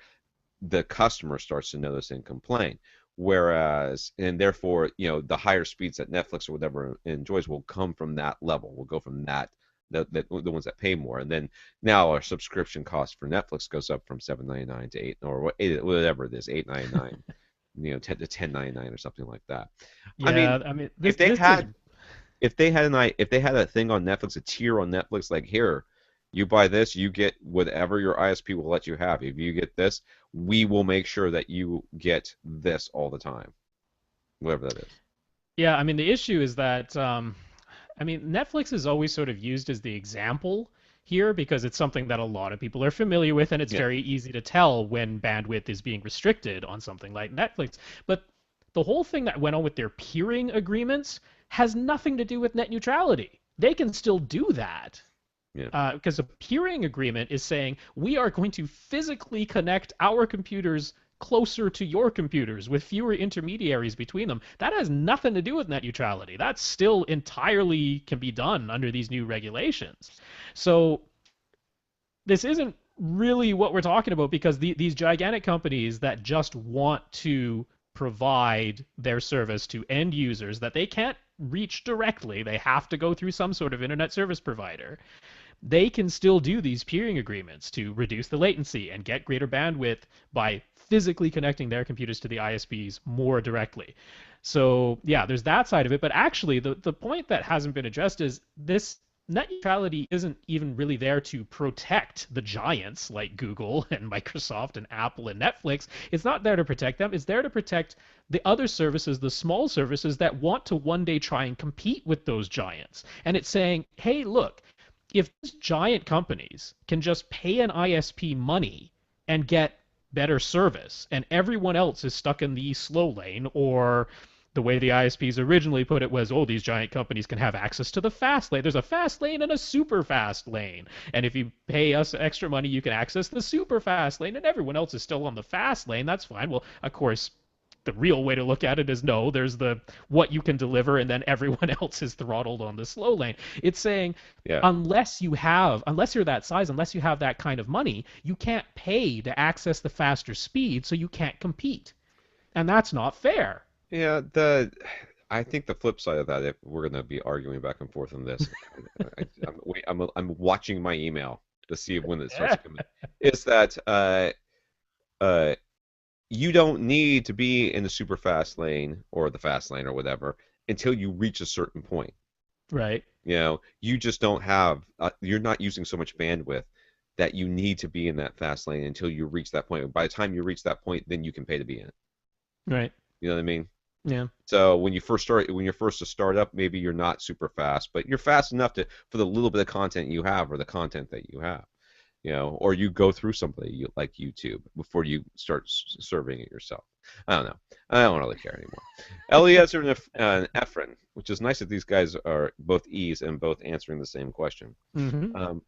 the customer starts to notice and complain. Whereas, and therefore, the higher speeds that Netflix or whatever enjoys will come from that level. Will go from that, the ones that pay more, and then now our subscription cost for Netflix goes up from $7.99 to whatever it is, $8.99, 10 to $10.99 or something like that. Yeah, if they had a thing on Netflix, a tier on Netflix, like, here, you buy this, you get whatever your ISP will let you have. If you get this, we will make sure that you get this all the time, whatever that is. Yeah, the issue is that Netflix is always sort of used as the example here because it's something that a lot of people are familiar with, and it's very easy to tell when bandwidth is being restricted on something like Netflix. But the whole thing that went on with their peering agreements has nothing to do with net neutrality. They can still do that. Because a peering agreement is saying we are going to physically connect our computers closer to your computers with fewer intermediaries between them. That has nothing to do with net neutrality. That still entirely can be done under these new regulations. So this isn't really what we're talking about, because these gigantic companies that just want to provide their service to end users that they can't reach directly, they have to go through some sort of internet service provider. They can still do these peering agreements to reduce the latency and get greater bandwidth by physically connecting their computers to the ISPs more directly. So yeah, there's that side of it. But actually, the point that hasn't been addressed is this net neutrality isn't even really there to protect the giants like Google and Microsoft and Apple and Netflix. It's not there to protect them. It's there to protect the other services, the small services that want to one day try and compete with those giants. And it's saying, hey, look, if these giant companies can just pay an ISP money and get better service, and everyone else is stuck in the slow lane, or the way the ISPs originally put it was, oh, these giant companies can have access to the fast lane. There's a fast lane and a super fast lane. And if you pay us extra money, you can access the super fast lane, and everyone else is still on the fast lane. That's fine. Well, of course, the real way to look at it is no, there's the what you can deliver, and then everyone else is throttled on the slow lane. It's saying unless you're that size, unless you have that kind of money, you can't pay to access the faster speed, so you can't compete. And that's not fair. Yeah, I think the flip side of that, if we're going to be arguing back and forth on this, I'm watching my email to see when it starts coming, is that you don't need to be in the super fast lane or the fast lane or whatever until you reach a certain point. Right. You just don't have, you're not using so much bandwidth that you need to be in that fast lane until you reach that point. By the time you reach that point, then you can pay to be in it. Right. You know what I mean? Yeah. So when you're first to start up, maybe you're not super fast, but you're fast enough for the little bit of content you have, or the content that you have. Or you go through somebody like YouTube before you start serving it yourself. I don't know. I don't really care anymore. Eliezer and Efrain, which is nice that these guys are both E's and both answering the same question. Mm-hmm.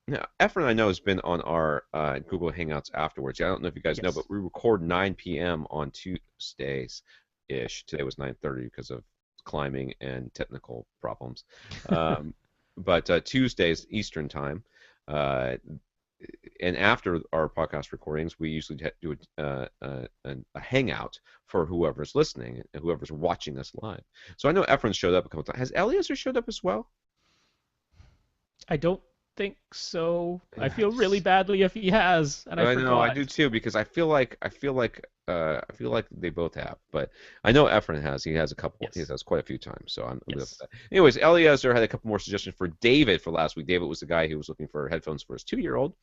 Now, Efrain, I know, has been on our Google Hangouts afterwards. I don't know if you guys know, but we record 9 p.m. on Tuesdays-ish. Today was 9:30 because of climbing and technical problems. But Tuesdays, Eastern Time. And after our podcast recordings, we usually do a hangout for whoever's listening and whoever's watching us live. So I know Efrain showed up a couple times. Has Eliezer showed up as well? I don't think so. I feel really badly if he has, and I forgot. know, I do too, because I feel like they both have, but I know Efrain has. He has a couple. Yes. He has quite a few times, so I'm good with that. Anyways, Eliezer had a couple more suggestions for David for last week. David was the guy who was looking for headphones for his 2-year-old,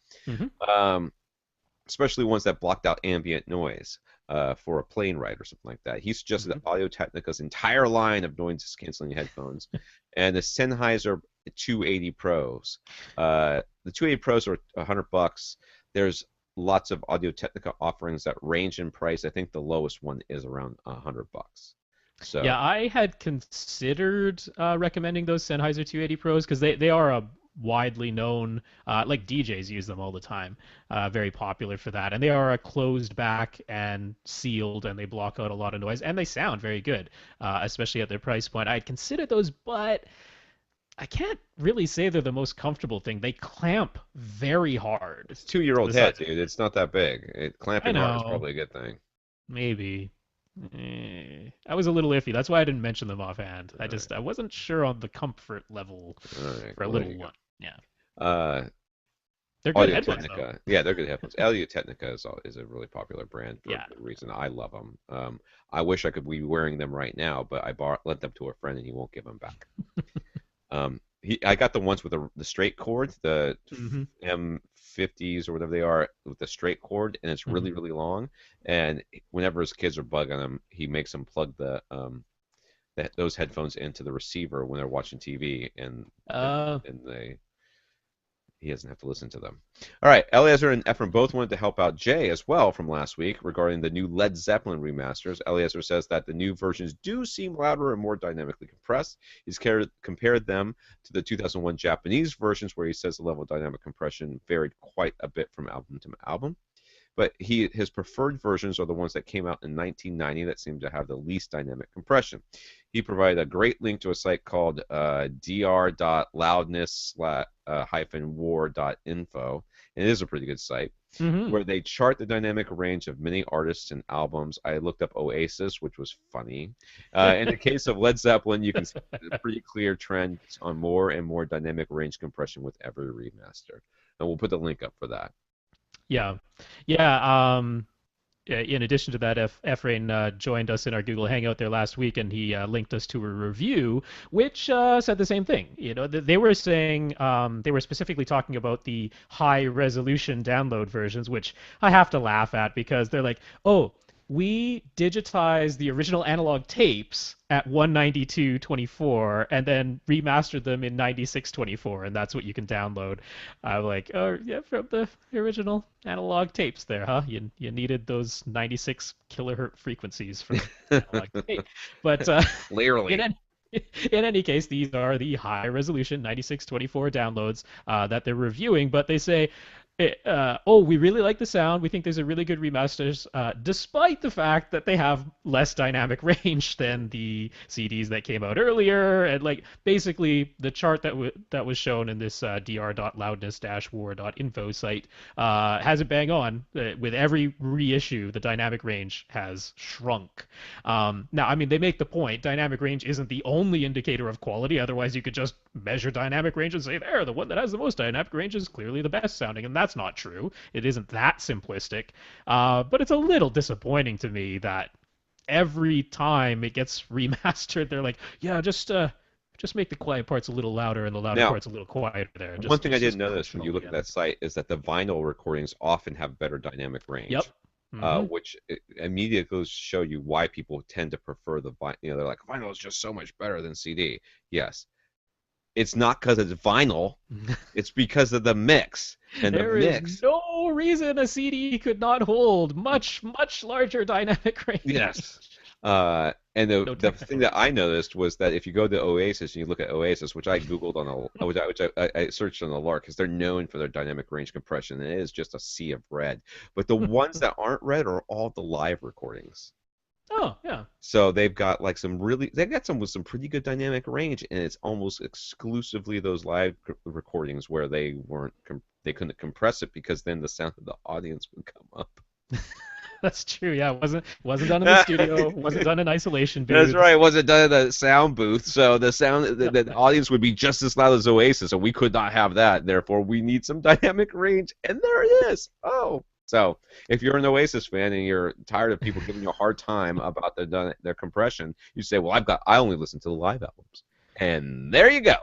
especially ones that blocked out ambient noise for a plane ride or something like that. He suggested that Audio-Technica's entire line of noise-canceling headphones and the Sennheiser 280 Pros. The 280 Pros are $100. there's lots of Audio-Technica offerings that range in price. I think the lowest one is around $100. So Yeah, I had considered recommending those Sennheiser 280 Pros because they are a widely known, like DJs use them all the time, very popular for that. And they are a closed back and sealed, and they block out a lot of noise, and they sound very good, especially at their price point. I'd considered those, but I can't really say they're the most comfortable thing. They clamp very hard. it's 2-year-old head, Besides, dude. It's not that big. I Clamping hard is know, probably a good thing. maybe. I was a little iffy. That's why I didn't mention them offhand. All right. I wasn't sure on the comfort level All right. for a Well, there little you one. Yeah, go. they're good Audio headphones though. Technica, yeah, they're good headphones. Audio Technica is a really popular brand for a Yeah. good reason. I love them. I wish I could be wearing them right now, but lent them to a friend and he won't give them back. I got the ones with the straight cord, the Hmm. M50s or whatever they are, with the straight cord, and it's Hmm. really really long. And whenever his kids are bugging him, he makes them plug those headphones into the receiver when they're watching TV, and he doesn't have to listen to them. All right, Eliezer and Efrain both wanted to help out Jay as well from last week regarding the new Led Zeppelin remasters. Eliezer says that the new versions do seem louder and more dynamically compressed. He's compared them to the 2001 Japanese versions, where he says the level of dynamic compression varied quite a bit from album to album. But his preferred versions are the ones that came out in 1990 that seem to have the least dynamic compression. He provided a great link to a site called dr.loudness-war.info, and it is a pretty good site, Hmm. where they chart the dynamic range of many artists and albums. I looked up Oasis, which was funny. In the case of Led Zeppelin, you can see a pretty clear trend on more and more dynamic range compression with every remaster. And we'll put the link up for that. Yeah, yeah. In addition to that, Efrain joined us in our Google Hangout there last week, and he linked us to a review which said the same thing. You know, they were saying they were specifically talking about the high resolution download versions, which I have to laugh at because they're like, oh, we digitized the original analog tapes at 192.24 and then remastered them in 96.24, and that's what you can download. I'm like, oh yeah, from the original analog tapes there, huh? You needed those 96 kilohertz frequencies for the analog tape. But in Clearly. any in any case, these are the high resolution 9624 downloads that they're reviewing, but they say, oh, we really like the sound. We think there's a really good remasters, despite the fact that they have less dynamic range than the CDs that came out earlier. And like basically, the chart that was shown in this dr.loudness-war.info site has it bang on. With every reissue, the dynamic range has shrunk. Now, I mean, they make the point dynamic range isn't the only indicator of quality. Otherwise, you could just measure dynamic range and say, there, the one that has the most dynamic range is clearly the best sounding, and that's not true. It isn't that simplistic, but it's a little disappointing to me that every time it gets remastered, they're like, yeah, just make the quiet parts a little louder and the louder Now, parts a little quieter there. one thing I didn't Just notice push it when all you look at together. that site is that the vinyl recordings often have better dynamic Yep. range, Hmm. which immediately goes to show you why people tend to prefer the vinyl. You know, they're like, vinyl is just so much better than CD. Yes, it's not because it's vinyl. It's because of the mix. And the There is mix, no reason a CD could not hold much larger dynamic yes. range. And No the technical thing that I reason. noticed was that if you go to Oasis and you look at Oasis, which I Googled on I searched on the lark because they're known for their dynamic range compression, and it is just a sea of red. But the ones that aren't red are all the live recordings. Oh, yeah. So they've got some with some pretty good dynamic range, and it's almost exclusively those live recordings where they couldn't compress it because then the sound of the audience would come up. That's true. Yeah, it wasn't done in the studio, wasn't done in isolation That's right. booths. It wasn't done in the sound booth, so the audience would be just as loud as Oasis, and we could not have that. Therefore, we need some dynamic range, and there it is. Oh, so if you're an Oasis fan and you're tired of people giving you a hard time about their compression, you say, "Well, I only listen to the live albums," and there you go.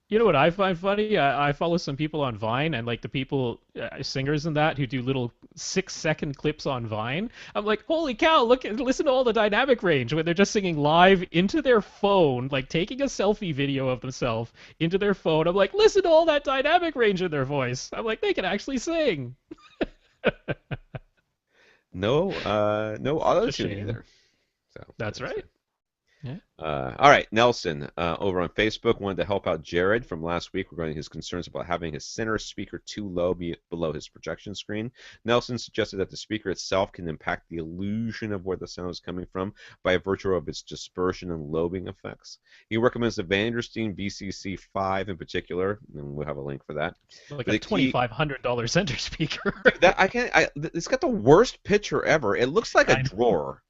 You know what I find funny? I follow some people on Vine, and like the people, singers and that, who do little 6-second clips on Vine. I'm like, holy cow! Listen to all the dynamic range when they're just singing live into their phone, like taking a selfie video of themselves into their phone. I'm like, listen to all that dynamic range in their voice. I'm like, they can actually sing. No Such auto a tune shame. either. So That's that's right. Yeah. all right, Nelson, over on Facebook, wanted to help out Jared from last week regarding his concerns about having his center speaker too low below his projection screen. Nelson suggested that the speaker itself can impact the illusion of where the sound is coming from by virtue of its dispersion and lobing effects. He recommends the Vandersteen VCC5 in particular, and we'll have a link for that. Like But a the key, $2,500 center speaker. dude, that I can't. It's got the worst picture ever. It looks like a I know. drawer.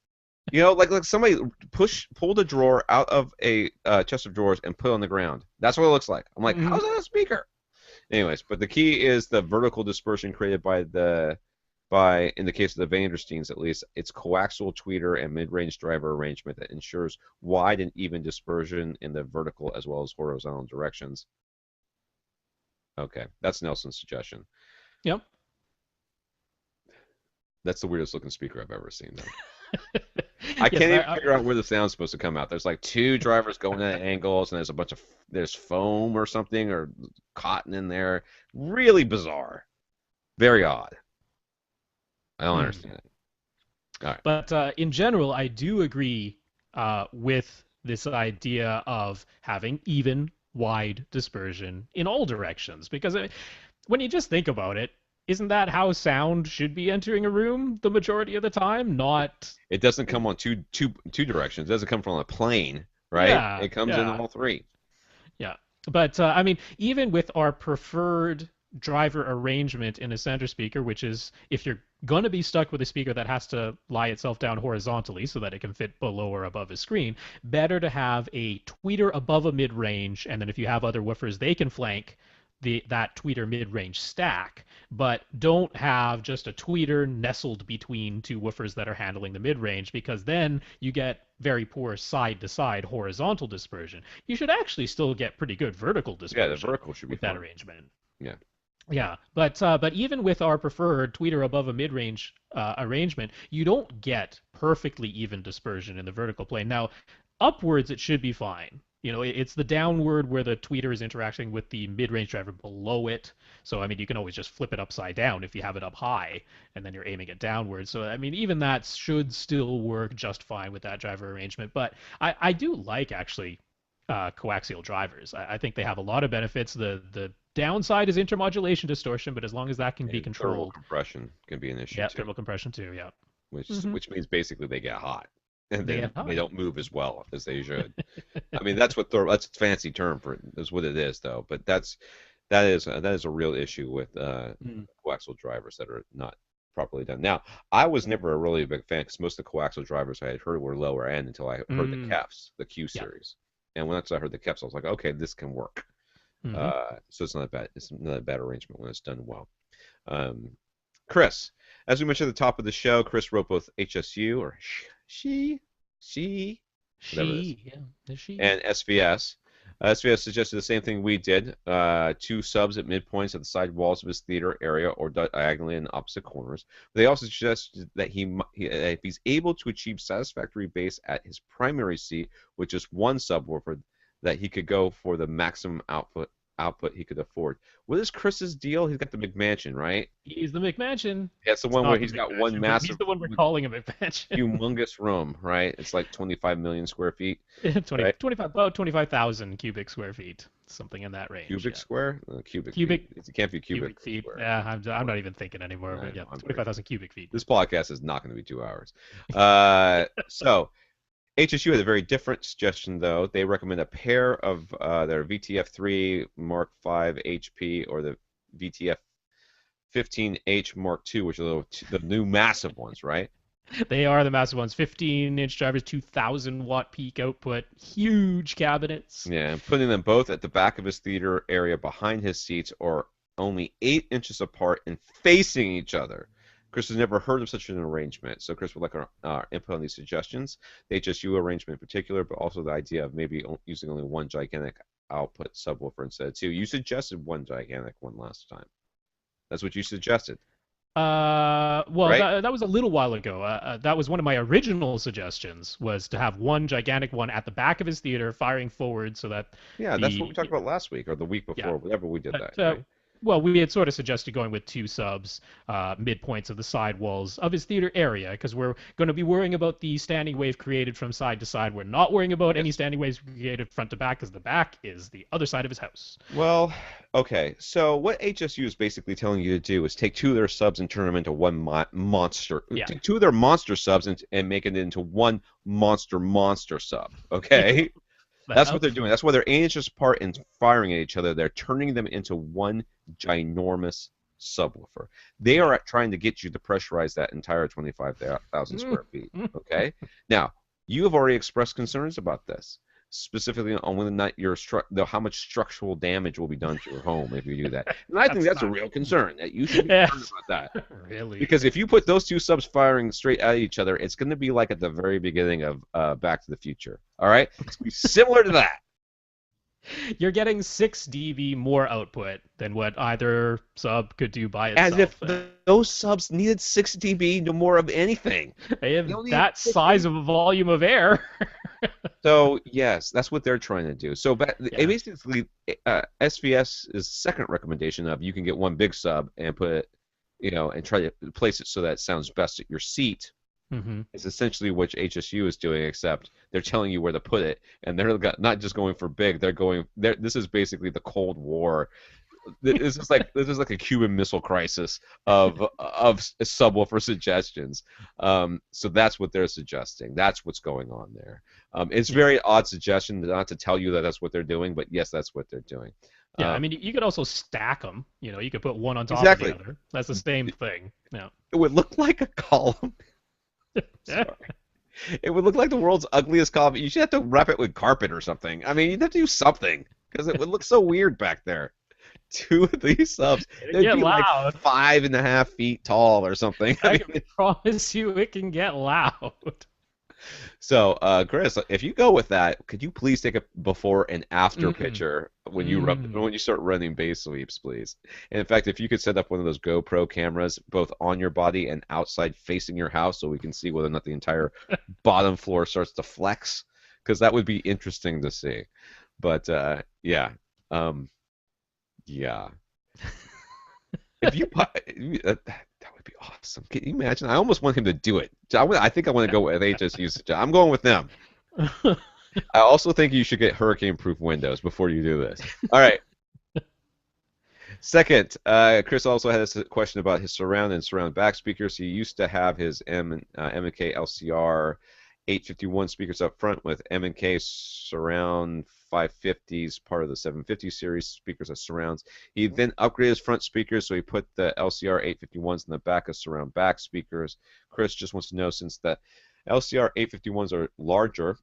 Like somebody pulled a drawer out of a chest of drawers and put it on the ground. That's what it looks like. I'm like, Mhm. how's that a speaker? Anyways, but the key is the vertical dispersion created by in the case of the Vandersteens at least, it's coaxial tweeter and mid-range driver arrangement that ensures wide and even dispersion in the vertical as well as horizontal directions. Okay, that's Nelson's suggestion. Yep. That's the weirdest looking speaker I've ever seen, though. I Yes, can't even figure out where the sound's supposed to come out. There's like two drivers going at angles, and there's foam or something or cotton in there. Really bizarre. Very odd. I don't understand it. All right. But in general, I do agree with this idea of having even wide dispersion in all directions. Because when you just think about it, isn't that how sound should be entering a room the majority of the time? Not. It doesn't come on two directions. It doesn't come from a plane, right? Yeah, It comes in yeah, all three. yeah. But I mean, even with our preferred driver arrangement in a center speaker, which is if you're going to be stuck with a speaker that has to lie itself down horizontally so that it can fit below or above a screen, better to have a tweeter above a mid-range, and then if you have other woofers, they can flank that tweeter mid-range stack, but don't have just a tweeter nestled between two woofers that are handling the mid-range, because then you get very poor side-to-side horizontal dispersion. You should actually still get pretty good vertical Yeah, the dispersion vertical should be with that fine. arrangement. Yeah. Yeah, but even with our preferred tweeter above a mid-range arrangement, you don't get perfectly even dispersion in the vertical plane. Now, upwards it should be fine. It's the downward where the tweeter is interacting with the mid-range driver below it. So I mean, you can always just flip it upside down if you have it up high, and then you're aiming it downward. So I mean, even that should still work just fine with that driver arrangement. But I do like actually coaxial drivers. I think they have a lot of benefits. The downside is intermodulation distortion, but as long as that can be And thermal controlled, compression can be an issue yeah, too, thermal compression too, yeah. which Hmm. which means basically they get hot and They then get they hot. don't move as well as they should. I mean, that's a fancy term for it, is what it is though. But that is a real issue with Mm. coaxial drivers that are not properly done. Now, I was never a really big fan because most of the coaxial drivers I had heard were lower end until I heard the Mm. Kefs, the Q Yeah. series. And once I heard the Kefs, I was like, okay, this can work. Hmm. So it's not bad. It's not a bad arrangement when it's done well. Um, Kris, as we mentioned at the top of the show, Kris wrote both HSU or she, whatever it is, She, yeah, is she? and SVS. SVS suggested the same thing we did: two subs at midpoints of the side walls of his theater area or diagonally in opposite corners. They also suggested that if he's able to achieve satisfactory bass at his primary seat with just one subwoofer, that he could go for the maximum output he could afford. What is Chris's deal? He's got the McMansion, right? He's the McMansion. That's the It's one where not the he's got one McMansion, but he's massive, the one we're calling a McMansion. humongous room, right? It's like 25 million square feet, 20, right? 25, about 25,000 cubic square feet, something in that range. Cubic Yeah. square? Cubic feet. Cubic It can't be cubic feet. square. Yeah, I'm not even thinking anymore. I But yeah, know, I'm 25,000 cubic feet. This podcast is not going to be 2 hours. So HSU had a very different suggestion, though. They recommend a pair of their VTF3 Mark V HP or the VTF 15H Mark II, which are the new massive ones, right? They are the massive ones. 15-inch drivers, 2,000-watt peak output, huge cabinets. Yeah, and putting them both at the back of his theater area behind his seats or only 8 inches apart and facing each other. Kris has never heard of such an arrangement, so Kris would like our input on these suggestions. The HSU arrangement in particular, but also the idea of maybe using only one gigantic output subwoofer instead of two. You suggested one gigantic one last time. That's what you suggested, Well, right? that was a little while ago. That was one of my original suggestions, was to have one gigantic one at the back of his theater firing forward so that Yeah, that's what we the talked about last week or the week yeah. before, whenever we did But that, right? Well, we had sort of suggested going with two subs, midpoints of the sidewalls of his theater area, because we're going to be worrying about the standing wave created from side to side. We're not worrying about any Yes. standing waves created front to back, because the back is the other side of his house. Well, okay. So what HSU is basically telling you to do is take two of their subs and turn them into one monster. Yeah. Take two of their monster subs and make it into one monster sub. Yeah. Okay? That's what they're doing. That's why they're 8 inches apart and firing at each other. They're turning them into one ginormous subwoofer. They are trying to get you to pressurize that entire 25,000 square feet. Okay? Now, you have already expressed concerns about this, specifically on whether or not how much structural damage will be done to your home if you do that. And I think that's a real concern, that you should be concerned about that. Really? Because if you put those two subs firing straight at each other, it's going to be like at the very beginning of Back to the Future. All right? It's going to be similar to that. You're getting 6 dB more output than what either sub could do by itself. As if those subs needed 6 dB no more of anything. They have that size of a volume of air. So, yes, that's what they're trying to do. So, basically, SVS's second recommendation of you can get one big sub and put it, and try to place it so that it sounds best at your seat. Mm-hmm. It's essentially what HSU is doing, except they're telling you where to put it, and they're not just going for big. This is basically the Cold War. This is like a Cuban Missile Crisis of subwoofer suggestions. So that's what they're suggesting. That's what's going on there. It's very odd suggestion not to tell you that that's what they're doing, but yes, that's what they're doing. Yeah, I mean, you could also stack them. You could put one on top Exactly. of the other. That's the same thing. Yeah. It would look like a column. Sorry. It would look like the world's ugliest column. You should have to wrap it with carpet or something. I mean, you'd have to do something because it would look so weird back there. Two of these subs, they'd be loud. like 5.5 feet tall or something. I can promise you it can get loud. So, Kris, if you go with that, could you please take a before and after picture when you start running bass sweeps, please? And in fact, if you could set up one of those GoPro cameras both on your body and outside facing your house so we can see whether or not the entire bottom floor starts to flex, because that would be interesting to see. But, yeah. Yeah. If you that would be awesome. Can you imagine? I almost want him to do it. I think I want to go with HSU. I'm going with them. I also think you should get hurricane-proof windows before you do this. All right. Second, Kris also had a question about his surround and surround back speakers. He used to have his M&K LCR 851 speakers up front with M&K surround 550s, part of the 750 series speakers as surrounds. He then upgraded his front speakers, so he put the LCR 851s in the back as surround back speakers. Kris just wants to know, since the LCR 851s are larger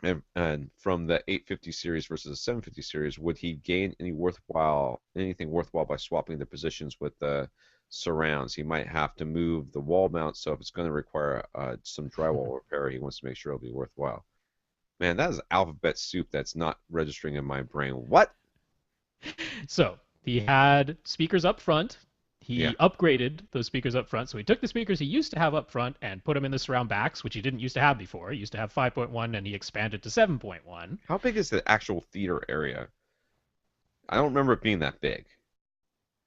and from the 850 series versus the 750 series, would he gain anything worthwhile by swapping the positions with the surrounds? He might have to move the wall mount, so if it's going to require some drywall repair, he wants to make sure it'll be worthwhile. Man, that is alphabet soup that's not registering in my brain. What? So he had speakers up front. He upgraded those speakers up front. So he took the speakers he used to have up front and put them in the surround backs, which he didn't used to have before. He used to have 5.1 and he expanded to 7.1. How big is the actual theater area? I don't remember it being that big.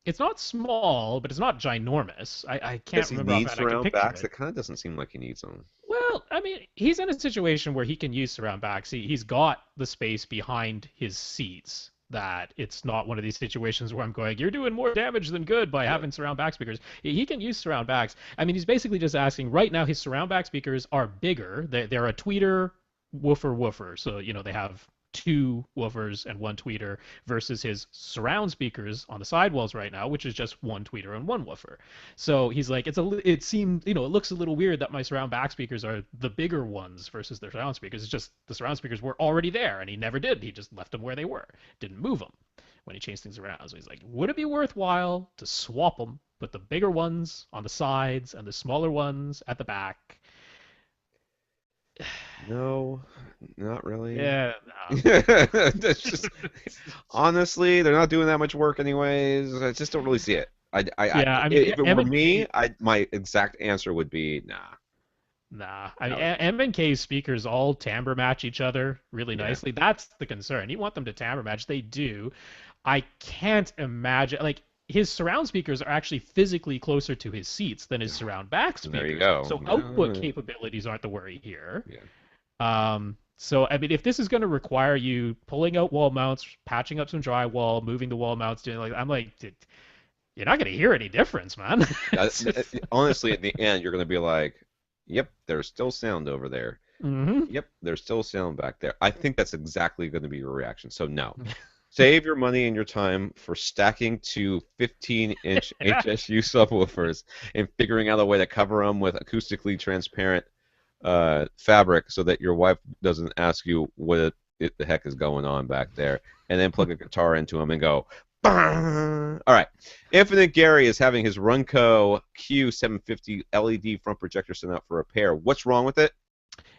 It's not small, but it's not ginormous. I can't remember. Does he need surround backs? It kind of doesn't seem like he needs them. Well, I mean, he's in a situation where he can use surround backs. He's got the space behind his seats. That it's not one of these situations where I'm going, you're doing more damage than good by having surround back speakers. He can use surround backs. I mean, he's basically just asking, right now his surround back speakers are bigger. They're a tweeter woofer. So, they have 2 woofers and 1 tweeter versus his surround speakers on the sidewalls right now, which is just 1 tweeter and 1 woofer. So he's like, it looks a little weird that my surround back speakers are the bigger ones versus the surround speakers. It's just the surround speakers were already there and he never did. He just left them where they were, didn't move them when he changed things around. So he's like, would it be worthwhile to swap them, put the bigger ones on the sides and the smaller ones at the back? No, not really. Yeah. No. That's just, honestly, they're not doing that much work anyways. I just don't really see it. If it were me, my exact answer would be nah. Nah. I mean, M&K's speakers all timbre match each other really nicely. That's the concern. You want them to timbre match. They do. I can't imagine like his surround speakers are actually physically closer to his seats than his surround back And there you speakers. go. So output capabilities aren't the worry here. Yeah. So I mean, if this is going to require you pulling out wall mounts, patching up some drywall, moving the wall mounts, doing like I'm like, you're not going to hear any difference, man. Honestly, at the end, you're going to be like, "Yep, there's still sound over there. Hmm. Yep, there's still sound back there." I think that's exactly going to be your reaction. So no, save your money and your time for stacking two 15-inch Yeah. HSU subwoofers and figuring out a way to cover them with acoustically transparent fabric so that your wife doesn't ask you what the heck is going on back there, and then plug a guitar into them and go. All right. Infinite Gary is having his Runco Q750 LED front projector sent out for repair. What's wrong with it?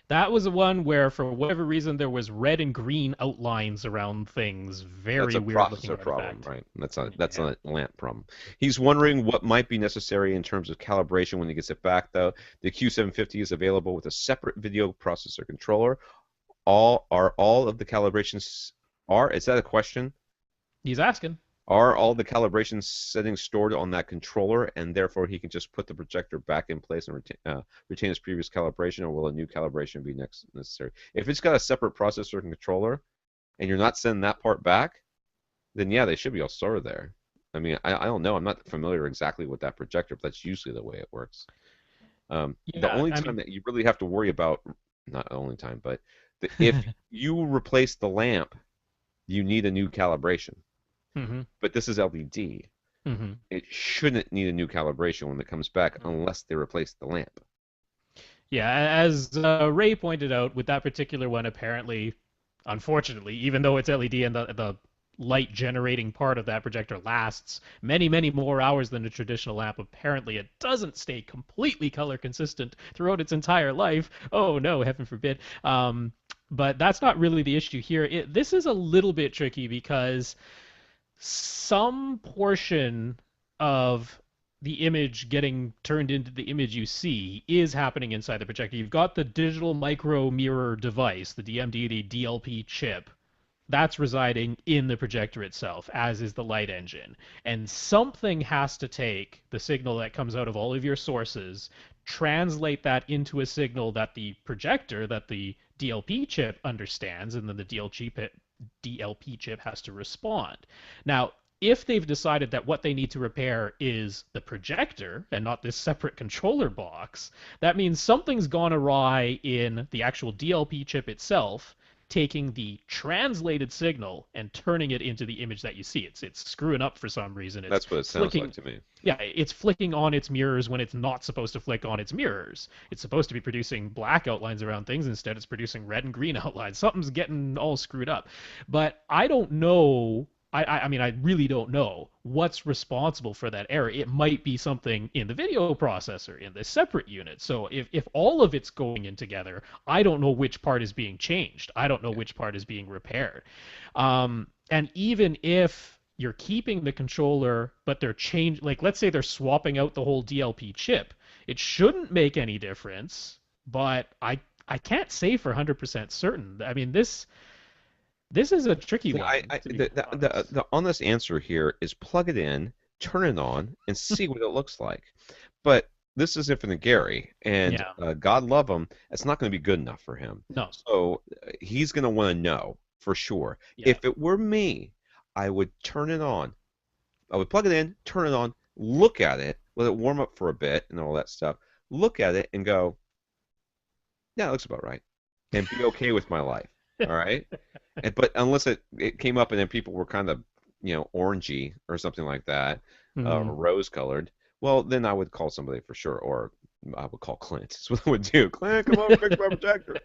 That was the one where, for whatever reason, there was red and green outlines around things. That's Very a weird looking processor problem, artifact. right? That's Yeah. not a lamp problem. He's wondering what might be necessary in terms of calibration when he gets it back, though. The Q750 is available with a separate video processor controller. All of the calibrations are? Is that a question? He's asking. Are all the calibration settings stored on that controller, and therefore he can just put the projector back in place and retain his previous calibration, or will a new calibration be necessary? If it's got a separate processor and controller, and you're not sending that part back, then yeah, they should be all sorted there. I mean, I don't know. I'm not familiar exactly with that projector, but that's usually the way it works. The Yeah, only I time mean, that you really have to worry about, not the only time, but if you replace the lamp, you need a new calibration. hmm But this is LED. hmm It shouldn't need a new calibration when it comes back unless they replace the lamp. Yeah, as Ray pointed out, with that particular one, apparently, unfortunately, even though it's LED and the light generating part of that projector lasts many, many more hours than a traditional lamp, apparently it doesn't stay completely color consistent throughout its entire life. Oh no, heaven forbid. But that's not really the issue here. This is a little bit tricky because some portion of the image getting turned into the image you see is happening inside the projector. You've got the digital micro mirror device, the DMD, the DLP chip. That's residing in the projector itself, as is the light engine. And something has to take the signal that comes out of all of your sources, translate that into a signal that the projector, that the DLP chip understands, and then the DLP chip has to respond. Now, if they've decided that what they need to repair is the projector and not this separate controller box, that means something's gone awry in the actual DLP chip itself, taking the translated signal and turning it into the image that you see. It's screwing up for some reason. It's That's what it sounds flicking. like to me. Yeah, it's flicking on its mirrors when it's not supposed to flick on its mirrors. It's supposed to be producing black outlines around things. Instead, it's producing red and green outlines. Something's getting all screwed up. But I don't know. I mean, I really don't know what's responsible for that error. It might be something in the video processor in this separate unit. So if all of it's going in together, I don't know which part is being changed. I don't know which part is being repaired. And even if you're keeping the controller, but they're changing, like let's say they're swapping out the whole DLP chip, it shouldn't make any difference. But I can't say for 100% certain. I mean, this is a tricky one. The honest answer here is plug it in, turn it on, and see what it looks like. But this is Infinite Gary, and Yeah. God love him, it's not going to be good enough for him. No. So he's going to want to know for sure. Yeah. If it were me, I would turn it on. I would plug it in, turn it on, look at it, let it warm up for a bit, and all that stuff. Look at it and go, yeah, it looks about right, and be okay with my life. All right. But unless it came up and then people were kind of, orangey or something like that, Mhm. rose colored, well, then I would call somebody for sure, or I would call Clint. That's what I would do. Clint, come over, fix my projector.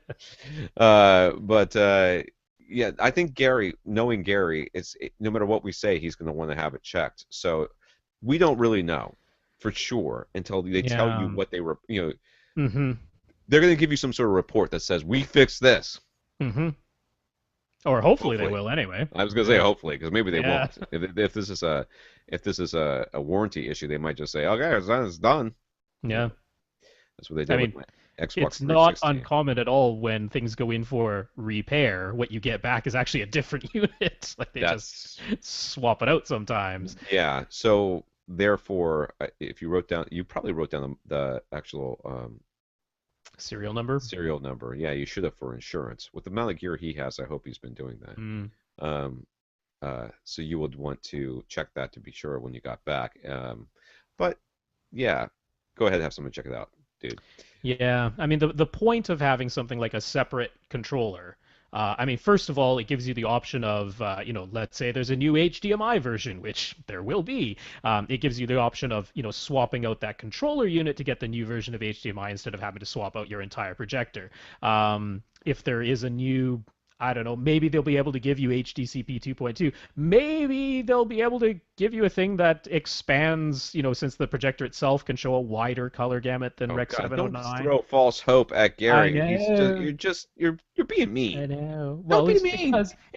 Yeah, I think Gary, knowing Gary, no matter what we say, he's going to want to have it checked. So we don't really know for sure until they tell you Yeah. what they were, Mm-hmm. they're going to give you some sort of report that says, we fixed this. Mm-hmm. Or hopefully they Hopefully. will anyway. I was gonna say hopefully, because maybe they Yeah. won't. If this is a warranty issue, they might just say, okay, it's done. Yeah. That's what they I did with mean, my. Xbox It's not 360. uncommon at all when things go in for repair. What you get back is actually a different unit. Like they just That's swap it out sometimes. yeah. So therefore, if you wrote down, you probably wrote down the actual Serial number? serial number. Yeah, you should have for insurance. With the amount of gear he has, I hope he's been doing that. Mm. Um, so you would want to check that to be sure when you got back. But yeah, go ahead and have someone check it out, dude. Yeah, I mean the point of having something like a separate controller. I mean, first of all, it gives you the option of, let's say there's a new HDMI version, which there will be. It gives you the option of, swapping out that controller unit to get the new version of HDMI instead of having to swap out your entire projector. If there is a new I don't know, maybe they'll be able to give you HDCP 2.2. Maybe they'll be able to give you a thing that expands, since the projector itself can show a wider color gamut than Oh Rec God, don't 709. throw false hope at I Gary. know. You're being I mean. know. Don't Well, be it's mean.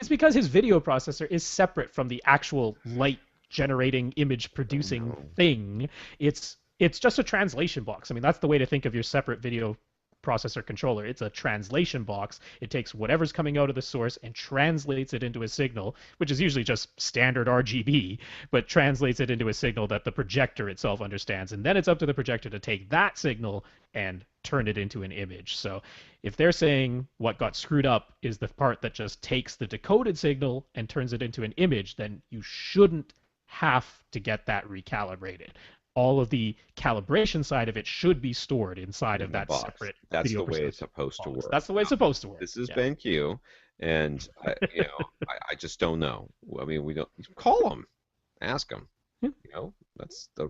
because his video processor is separate from the actual light generating image Oh producing no. thing. It's just a translation box. I mean, that's the way to think of your separate video processor controller. It's a translation box. It takes whatever's coming out of the source and translates it into a signal, which is usually just standard RGB, but translates it into a signal that the projector itself understands. And then it's up to the projector to take that signal and turn it into an image. So if they're saying what got screwed up is the part that just takes the decoded signal and turns it into an image, then you shouldn't have to get that recalibrated. All of the calibration side of it should be stored inside In of the that box. separate That's video the way it's processor supposed to box. work. That's the way it's supposed to work. This is Yeah. BenQ, and I just don't know. I mean, we don't call him, ask him. Yeah. That's the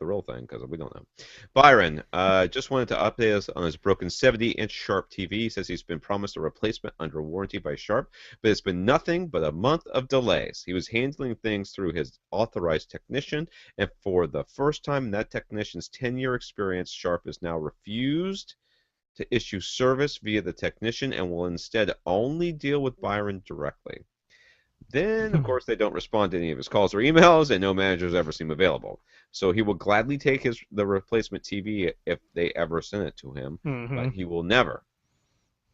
real thing because we don't know. Byron, just wanted to update us on his broken 70-inch Sharp TV. He says he's been promised a replacement under warranty by Sharp, but it's been nothing but a month of delays. He was handling things through his authorized technician, and for the first time in that technician's 10-year experience, Sharp has now refused to issue service via the technician and will instead only deal with Byron directly. Then, of course, they don't respond to any of his calls or emails, and no managers ever seem available. So he will gladly take the replacement TV if they ever send it to him, but Mm-hmm. he will never,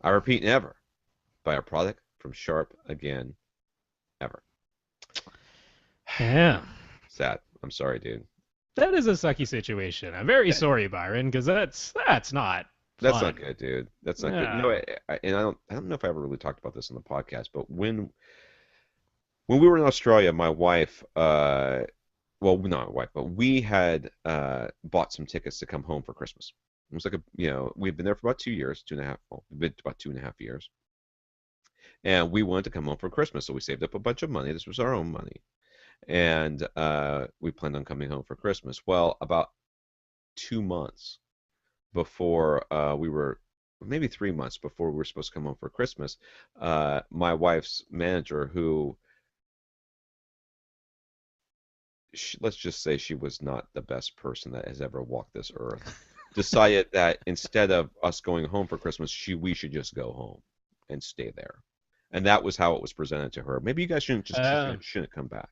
I repeat, never, buy a product from Sharp again, ever. Yeah. Sad. I'm sorry, dude. That is a sucky situation. I'm very sorry, Byron, because that's not That's not fun. good, dude. That's not good. Yeah. And I don't know if I ever really talked about this on the podcast, but when we were in Australia, my wife, well, not my wife, but we had bought some tickets to come home for Christmas. It was like we'd been there for about 2 years, 2.5, well, we'd been about 2.5 years, and we wanted to come home for Christmas, so we saved up a bunch of money. This was our own money, and we planned on coming home for Christmas. Well, about 2 months before maybe 3 months before we were supposed to come home for Christmas, my wife's manager, who let's just say she was not the best person that has ever walked this earth, decided that instead of us going home for Christmas, we should just go home and stay there. And that was how it was presented to her. Maybe you guys shouldn't come back.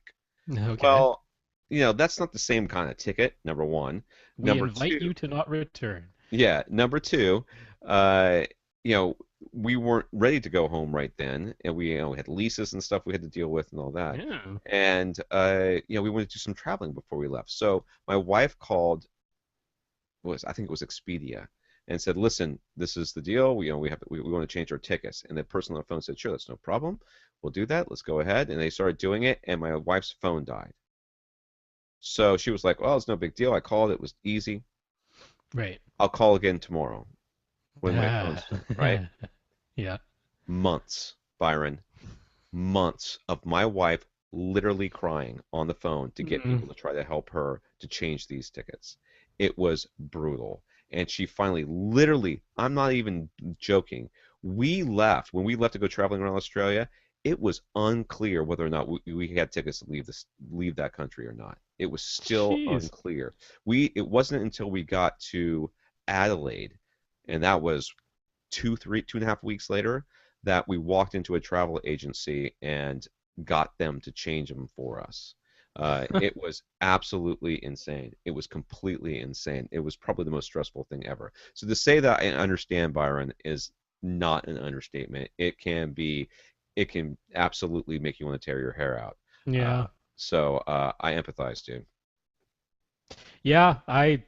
Okay. Well, that's not the same kind of ticket, number one. We Number invite two, you to not return. yeah, number two, uh, we weren't ready to go home right then, and we had leases and stuff we had to deal with and all that. Yeah. And we wanted to do some traveling before we left. So my wife called, I think it was Expedia, and said, "Listen, this is the deal. We want to change our tickets." And the person on the phone said, "Sure, that's no problem. We'll do that. Let's go ahead." And they started doing it, and my wife's phone died. So she was like, "Well, it's no big deal. I called. It was easy. Right. I'll call again tomorrow when my phone's done." Right? Yeah. Months, Byron, months of my wife literally crying on the phone to get Mm. people to try to help her to change these tickets. It was brutal. And she finally, literally, I'm not even joking. When we left to go traveling around Australia, it was unclear whether or not we had tickets to leave that country or not. It was still Jeez. unclear. It wasn't until we got to Adelaide, and that was 2.5 weeks later, that we walked into a travel agency and got them to change them for us. It was absolutely insane. It was completely insane. It was probably the most stressful thing ever. So to say that I understand Byron is not an understatement. It can absolutely make you want to tear your hair out. Yeah. I empathize too. Yeah, I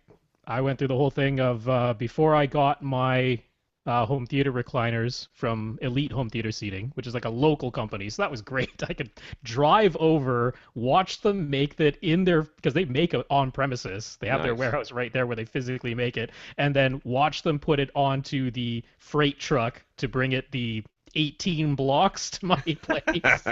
went through the whole thing of before I got my home theater recliners from Elite Home Theater Seating, which is like a local company. So that was great. I could drive over, watch them make that in their because they make it on premises. They have their Nice. warehouse right there where they physically make it, and then watch them put it onto the freight truck to bring it the 18 blocks to my place.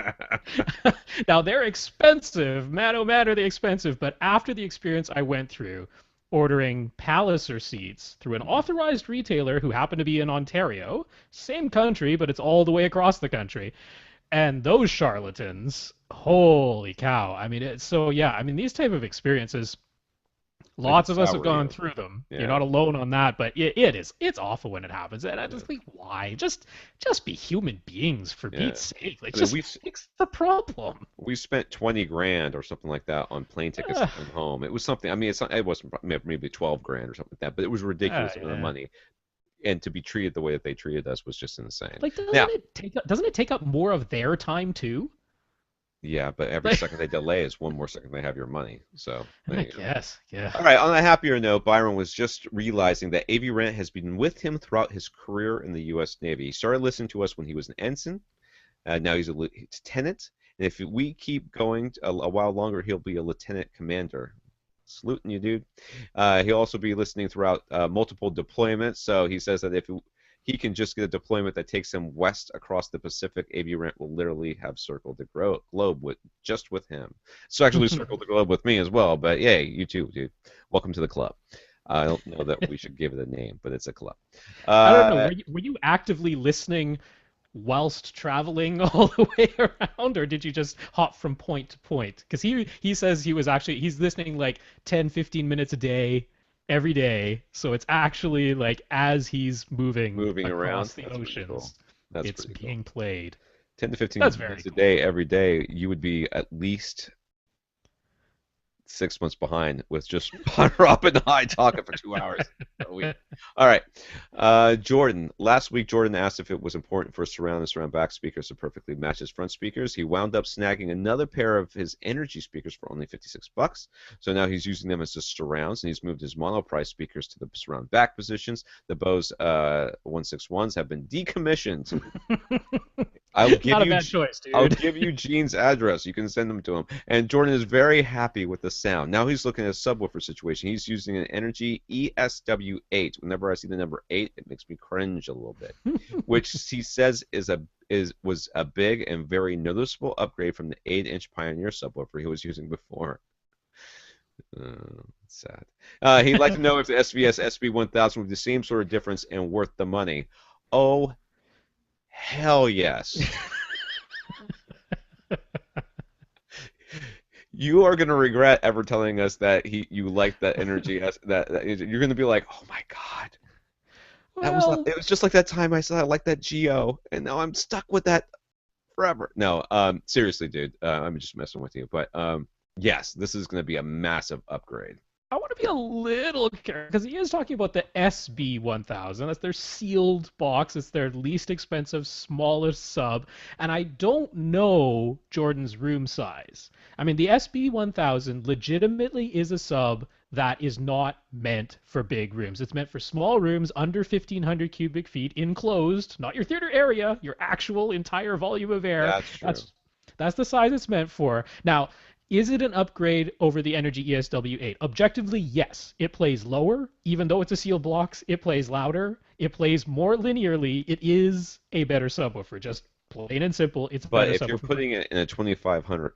Now they're expensive, man. Oh man, are they expensive? But after the experience I went through, ordering Palliser seats through an authorized retailer who happened to be in Ontario, same country, but it's all the way across the country, and those charlatans, holy cow! I mean, so yeah. I mean, these type of experiences They can lots of us have sour gone you. through them. You're Yeah. not alone on that, but it's awful when it happens. And I just think, why? Just be human beings for Yeah. Pete's sake. Like, I mean, just fix the problem. we spent 20 grand or something like that on plane tickets to come home. It was something. I mean, it wasn't maybe 12 grand or something like that, but it was a ridiculous amount of Yeah. money. And to be treated the way that they treated us was just insane. Like, Now, doesn't it take up more of their time too? yeah, but every Like, second they delay is one more second they have your money. So there I you go. guess, yeah. All right, on a happier note, Byron was just realizing that AV Rant has been with him throughout his career in the U.S. Navy. He started listening to us when he was an ensign. Now he's a lieutenant. And if we keep going a while longer, he'll be a lieutenant commander. Saluting you, dude. He'll also be listening throughout multiple deployments. So he says that if he can just get a deployment that takes him west across the Pacific, AV Rant will literally have circled the globe with him. So actually circled the globe with me as well. But yay, you too, dude. Welcome to the club. I don't know that we should give it a name, but it's a club. I don't know. Uh, Were you actively listening whilst traveling all the way around, or did you just hop from point to point? Because he says he's listening like 10, 15 minutes a day, every day. So it's actually like as he's moving moving around. across the That's pretty cool. oceans, That's it's pretty cool. being played. 10 to 15 That's very minutes a cool. day every day, you would be at least 6 months behind with just Rob and I talking for 2 hours a week. All right. Jordan. Last week, Jordan asked if it was important for surround and surround back speakers to perfectly match his front speakers. He wound up snagging another pair of his energy speakers for only $56. So now he's using them as just surrounds, and he's moved his monoprice speakers to the surround back positions. The Bose 161s have been decommissioned. I'll give Not a you bad choice, dude. I'll give you Gene's address. You can send them to him. And Jordan is very happy with the sound. Now he's looking at a subwoofer situation. He's using an Energy ESW8. Whenever I see the number 8, it makes me cringe a little bit. Which he says was a big and very noticeable upgrade from the 8-inch Pioneer subwoofer he was using before. Sad. He'd like to know if the SBS SB1000 would be the same sort of difference and worth the money. Oh, hell yes. You are going to regret ever telling us that you like that energy. You're going to be like, oh my god, Well, it was just like that time I said I like that Geo, and now I'm stuck with that forever. No, seriously, dude, I'm just messing with you. But yes, this is going to be a massive upgrade. I want to be a little careful because he is talking about the SB1000. That's their sealed box. It's their least expensive, smallest sub. And I don't know Jordan's room size. I mean, the SB1000 legitimately is a sub that is not meant for big rooms. It's meant for small rooms under 1,500 cubic feet, enclosed, not your theater area, your actual entire volume of air. That's true. That's the size it's meant for. Now, is it an upgrade over the Energy ESW8? Objectively, yes. It plays lower, even though it's a sealed box. It plays louder. It plays more linearly. It is a better subwoofer. Just plain and simple, it's a But better if subwoofer. you're putting it in a 2,500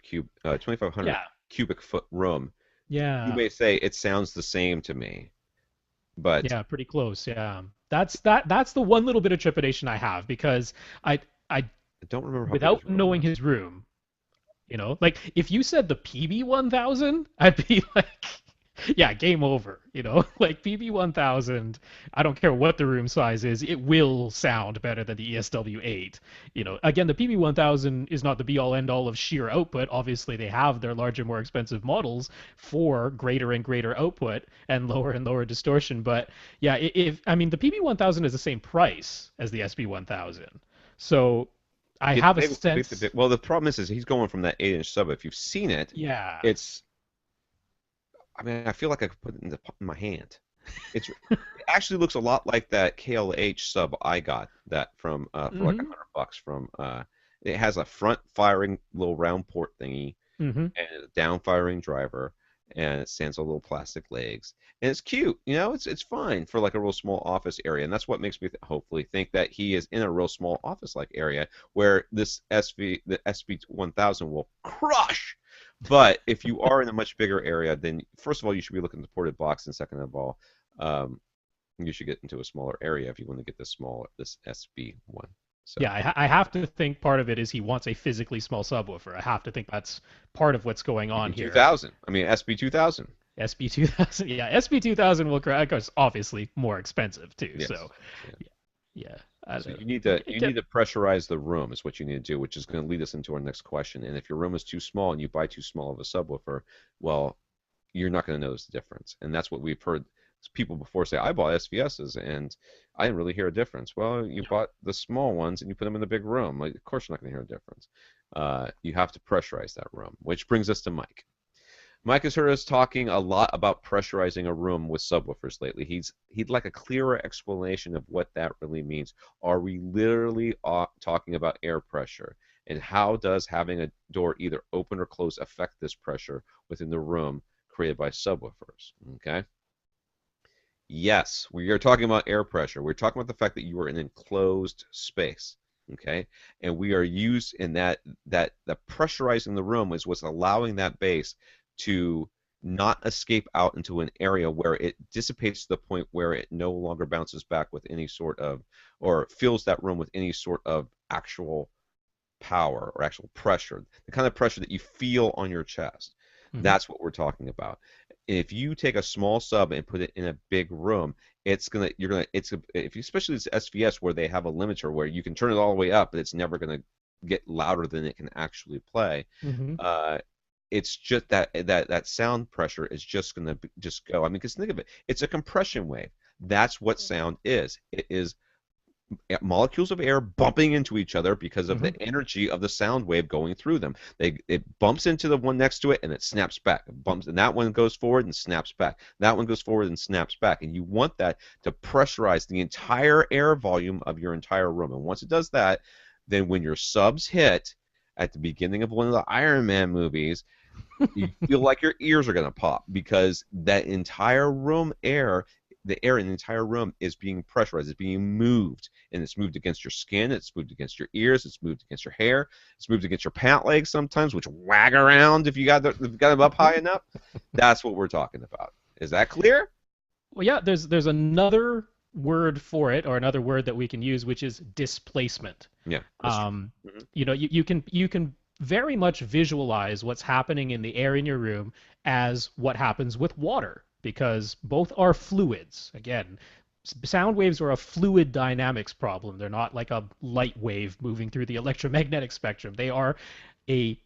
Yeah, cubic foot room, you yeah, may say it sounds the same to me. But yeah, pretty close. Yeah, that's the one little bit of trepidation I have because I I don't remember how big his without room knowing was. his room, like if you said the PB1000, I'd be like, yeah, game over. Like PB1000, I don't care what the room size is, it will sound better than the ESW8. Again, the PB1000 is not the be all end all of sheer output. Obviously, they have their larger, more expensive models for greater and greater output and lower distortion. But yeah, if I mean the PB1000 is the same price as the SB1000, so I have a sense. Well, the problem is he's going from that 8-inch sub. If you've seen it, Yeah. it's. I mean, I feel like I could put it in my hand. It actually looks a lot like that KLH sub I got that from for like $100 from. It has a front firing little round port thingy and a down firing driver, and it stands on little plastic legs, and it's cute. It's fine for like a real small office area, and that's what makes me hopefully think that he is in a real small office like area where the SB1000 will crush. But if you are in a much bigger area, then first of all, you should be looking at the ported box, and second of all, you should get into a smaller area if you want to get this SB1. So. Yeah, I have to think part of it is he wants a physically small subwoofer. I have to think that's part of what's going on here. 2000. I mean, SB2000. SB2000. Yeah, SB2000 will crack. It's obviously more expensive too. Yes. So, yeah. So you need to pressurize the room is what you need to do, which is going to lead us into our next question. And if your room is too small and you buy too small of a subwoofer, well, you're not going to notice the difference. And that's what we've heard people before say, I bought SVSs and I didn't really hear a difference. Well, you bought the small ones and you put them in the big room. Like, of course you're not going to hear a difference. You have to pressurize that room, which brings us to Mike. Mike has heard us talking a lot about pressurizing a room with subwoofers lately. He'd like a clearer explanation of what that really means. Are we literally talking about air pressure? And how does having a door either open or close affect this pressure within the room created by subwoofers? Okay. Yes, we are talking about air pressure. We're talking about the fact that you are in an enclosed space. Okay, and we are used in that the pressurizing the room is what's allowing that bass to not escape out into an area where it dissipates to the point where it no longer bounces back with any sort of, or fills that room with any sort of actual power or actual pressure, the kind of pressure that you feel on your chest. That's what we're talking about. If you take a small sub and put it in a big room, especially this SVS where they have a limiter where you can turn it all the way up, but it's never going to get louder than it can actually play. It's just that sound pressure is just going to just go. I mean, because think of it, it's a compression wave. That's what sound is. It is molecules of air bumping into each other because of the energy of the sound wave going through them. It bumps into the one next to it and it snaps back. It bumps, and that one goes forward and snaps back. That one goes forward and snaps back. And you want that to pressurize the entire air volume of your entire room. And once it does that, then when your subs hit at the beginning of one of the Iron Man movies, you feel like your ears are going to pop because that entire room air, the air in the entire room is being pressurized, it's being moved, and it's moved against your skin, it's moved against your ears, it's moved against your hair, it's moved against your pant legs sometimes, which wag around if you got them up high enough. That's what we're talking about. Is that clear? Well, yeah, there's another word for it, or another word that we can use, which is displacement. Yeah. You can very much visualize what's happening in the air in your room as what happens with water, because both are fluids. Again, sound waves are a fluid dynamics problem. They're not like a light wave moving through the electromagnetic spectrum. They are a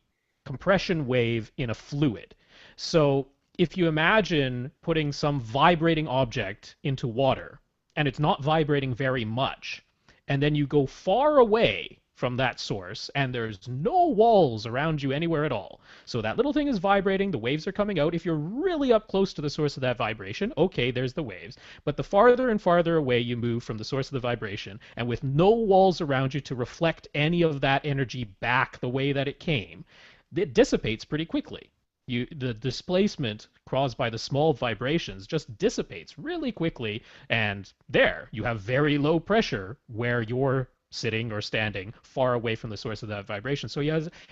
compression wave in a fluid. So if you imagine putting some vibrating object into water, and it's not vibrating very much, and then you go far away from that source, and there's no walls around you anywhere at all. So that little thing is vibrating, the waves are coming out. If you're really up close to the source of that vibration, okay, there's the waves. But the farther and farther away you move from the source of the vibration, and with no walls around you to reflect any of that energy back the way that it came, it dissipates pretty quickly. The displacement caused by the small vibrations just dissipates really quickly, and there you have very low pressure where you're sitting or standing far away from the source of that vibration. So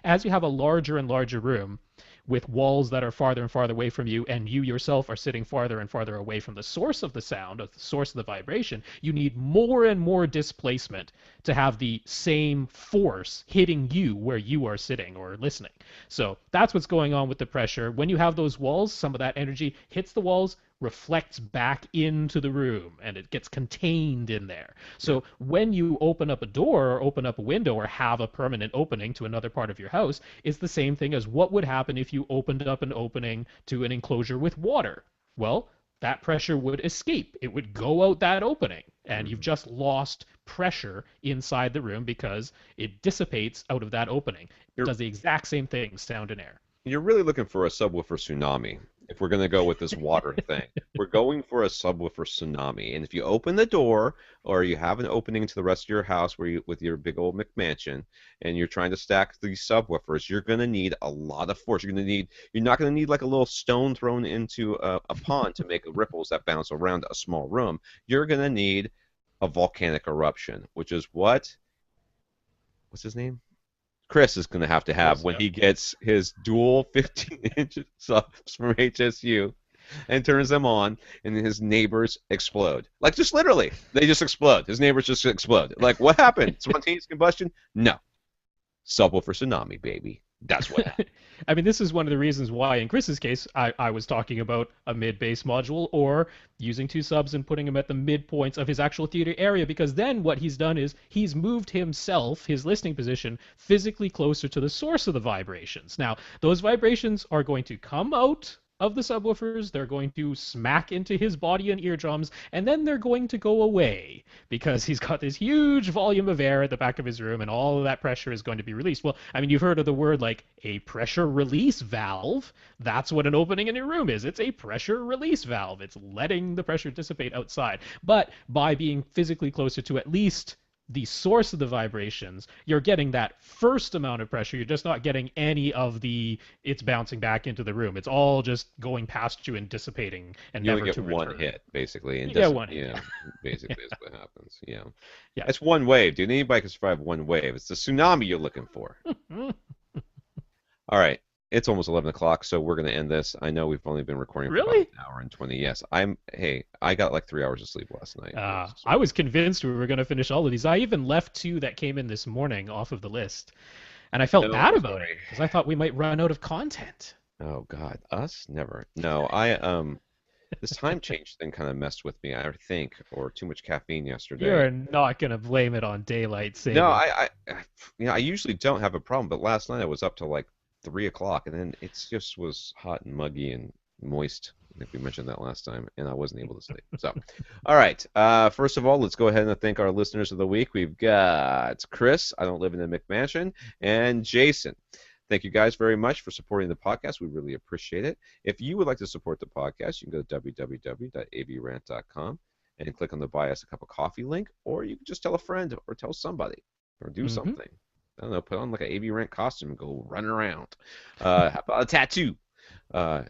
as you have a larger and larger room, with walls that are farther and farther away from you, and you yourself are sitting farther and farther away from the source of the sound, of the source of the vibration, you need more and more displacement to have the same force hitting you where you are sitting or listening. So that's what's going on with the pressure. When you have those walls, some of that energy hits the walls, reflects back into the room, and it gets contained in there. So when you open up a door or open up a window or have a permanent opening to another part of your house, it's the same thing as what would happen if you opened up an opening to an enclosure with water. Well, that pressure would escape. It would go out that opening, and you've just lost pressure inside the room because it dissipates out of that opening. It does the exact same thing, sound and air. You're really looking for a subwoofer tsunami. If we're going to go with this water thing, we're going for a subwoofer tsunami. And if you open the door, or you have an opening to the rest of your house where with your big old McMansion, and you're trying to stack these subwoofers, you're going to need a lot of force. You're not going to need like a little stone thrown into a pond to make ripples that bounce around a small room. You're going to need a volcanic eruption, which is what's his name? Kris is going to have when he gets his dual 15-inch subs from HSU and turns them on, and his neighbors explode. Like, just literally, they just explode. His neighbors just explode. Like, what happened? Spontaneous combustion? No. Subwoofer tsunami, baby. That's what happened. I mean, this is one of the reasons why, in Kris's case, I was talking about a mid-bass module or using two subs and putting them at the midpoints of his actual theater area, because then what he's done is he's moved himself, his listening position, physically closer to the source of the vibrations. Now, those vibrations are going to come out of the subwoofers, they're going to smack into his body and eardrums, and then they're going to go away because he's got this huge volume of air at the back of his room, and all of that pressure is going to be released. Well, I mean, you've heard of the word like a pressure release valve. That's what an opening in your room is. It's a pressure release valve. It's letting the pressure dissipate outside. But by being physically closer to at least the source of the vibrations, you're getting that first amount of pressure. You're just not getting any of the it's bouncing back into the room. It's all just going past you and dissipating and you never only to get one return. hit, basically. And You get one hit. Yeah, basically is what happens. Yeah. Yeah. It's one wave, dude. Anybody can survive one wave. It's the tsunami you're looking for. All right. It's almost 11 o'clock, so we're going to end this. I know we've only been recording for about an hour and 20. Yes, I got like 3 hours of sleep last night. I was convinced we were going to finish all of these. I even left two that came in this morning off of the list, and I felt bad about it because I thought we might run out of content. Oh God, us never. No, this time change thing kind of messed with me, I think, or too much caffeine yesterday. You're not going to blame it on daylight saving. No, I usually don't have a problem, but last night I was up till like 3 o'clock, and then it just was hot and muggy and moist. I think we mentioned that last time, and I wasn't able to sleep. So, all right. First of all, let's go ahead and thank our listeners of the week. We've got Kris, I don't live in a McMansion, and Jayson. Thank you guys very much for supporting the podcast. We really appreciate it. If you would like to support the podcast, you can go to www.avrant.com and click on the Buy Us a Cup of Coffee link, or you can just tell a friend or tell somebody or do something. I don't know, put on like an AV Rant costume and go run around. How about a tattoo? Don't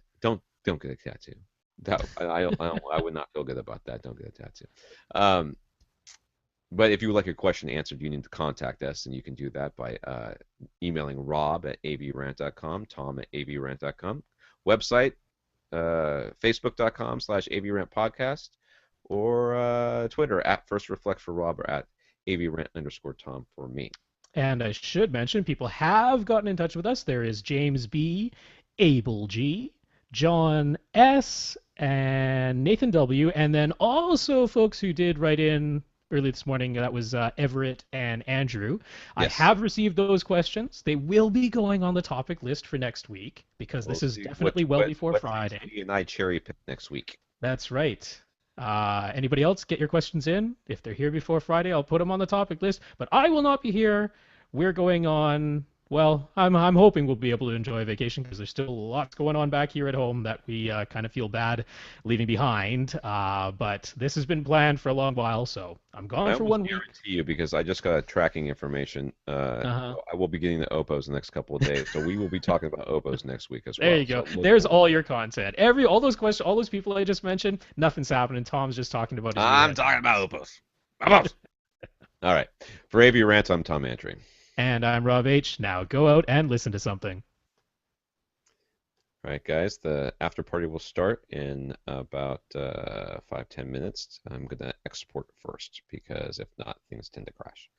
get a tattoo. I would not feel good about that. Don't get a tattoo. But if you would like your question answered, you need to contact us, and you can do that by emailing Rob at avrant.com, Tom at avrant.com, website, facebook.com/avrantpodcast, or Twitter at First Reflect for Rob or at avrant_Tom for me. And I should mention, people have gotten in touch with us. There is James B., Abel G., John S., and Nathan W., and then also folks who did write in early this morning. That was Everett and Andrew. Yes. I have received those questions. They will be going on the topic list for next week, because this is definitely before Friday. And I cherry pick next week. That's right. Anybody else, get your questions in. If they're here before Friday, I'll put them on the topic list. But I will not be here. We're going on. Well, I'm hoping we'll be able to enjoy a vacation, because there's still lots going on back here at home that we kind of feel bad leaving behind. But this has been planned for a long while, so I'm gone for 1 week. I guarantee you, because I just got tracking information. I will be getting the Opos the next couple of days, so we will be talking about Opos next week as well. There you go. So there's all your content. All those questions, all those people I just mentioned, nothing's happening. Tom's just talking about. I'm talking about Opos. Opos. All right. For AV Rant, I'm Tom Antry. And I'm Rob H. Now go out and listen to something. All right, guys, the after party will start in about 5, 10 minutes. I'm gonna export first because if not, things tend to crash.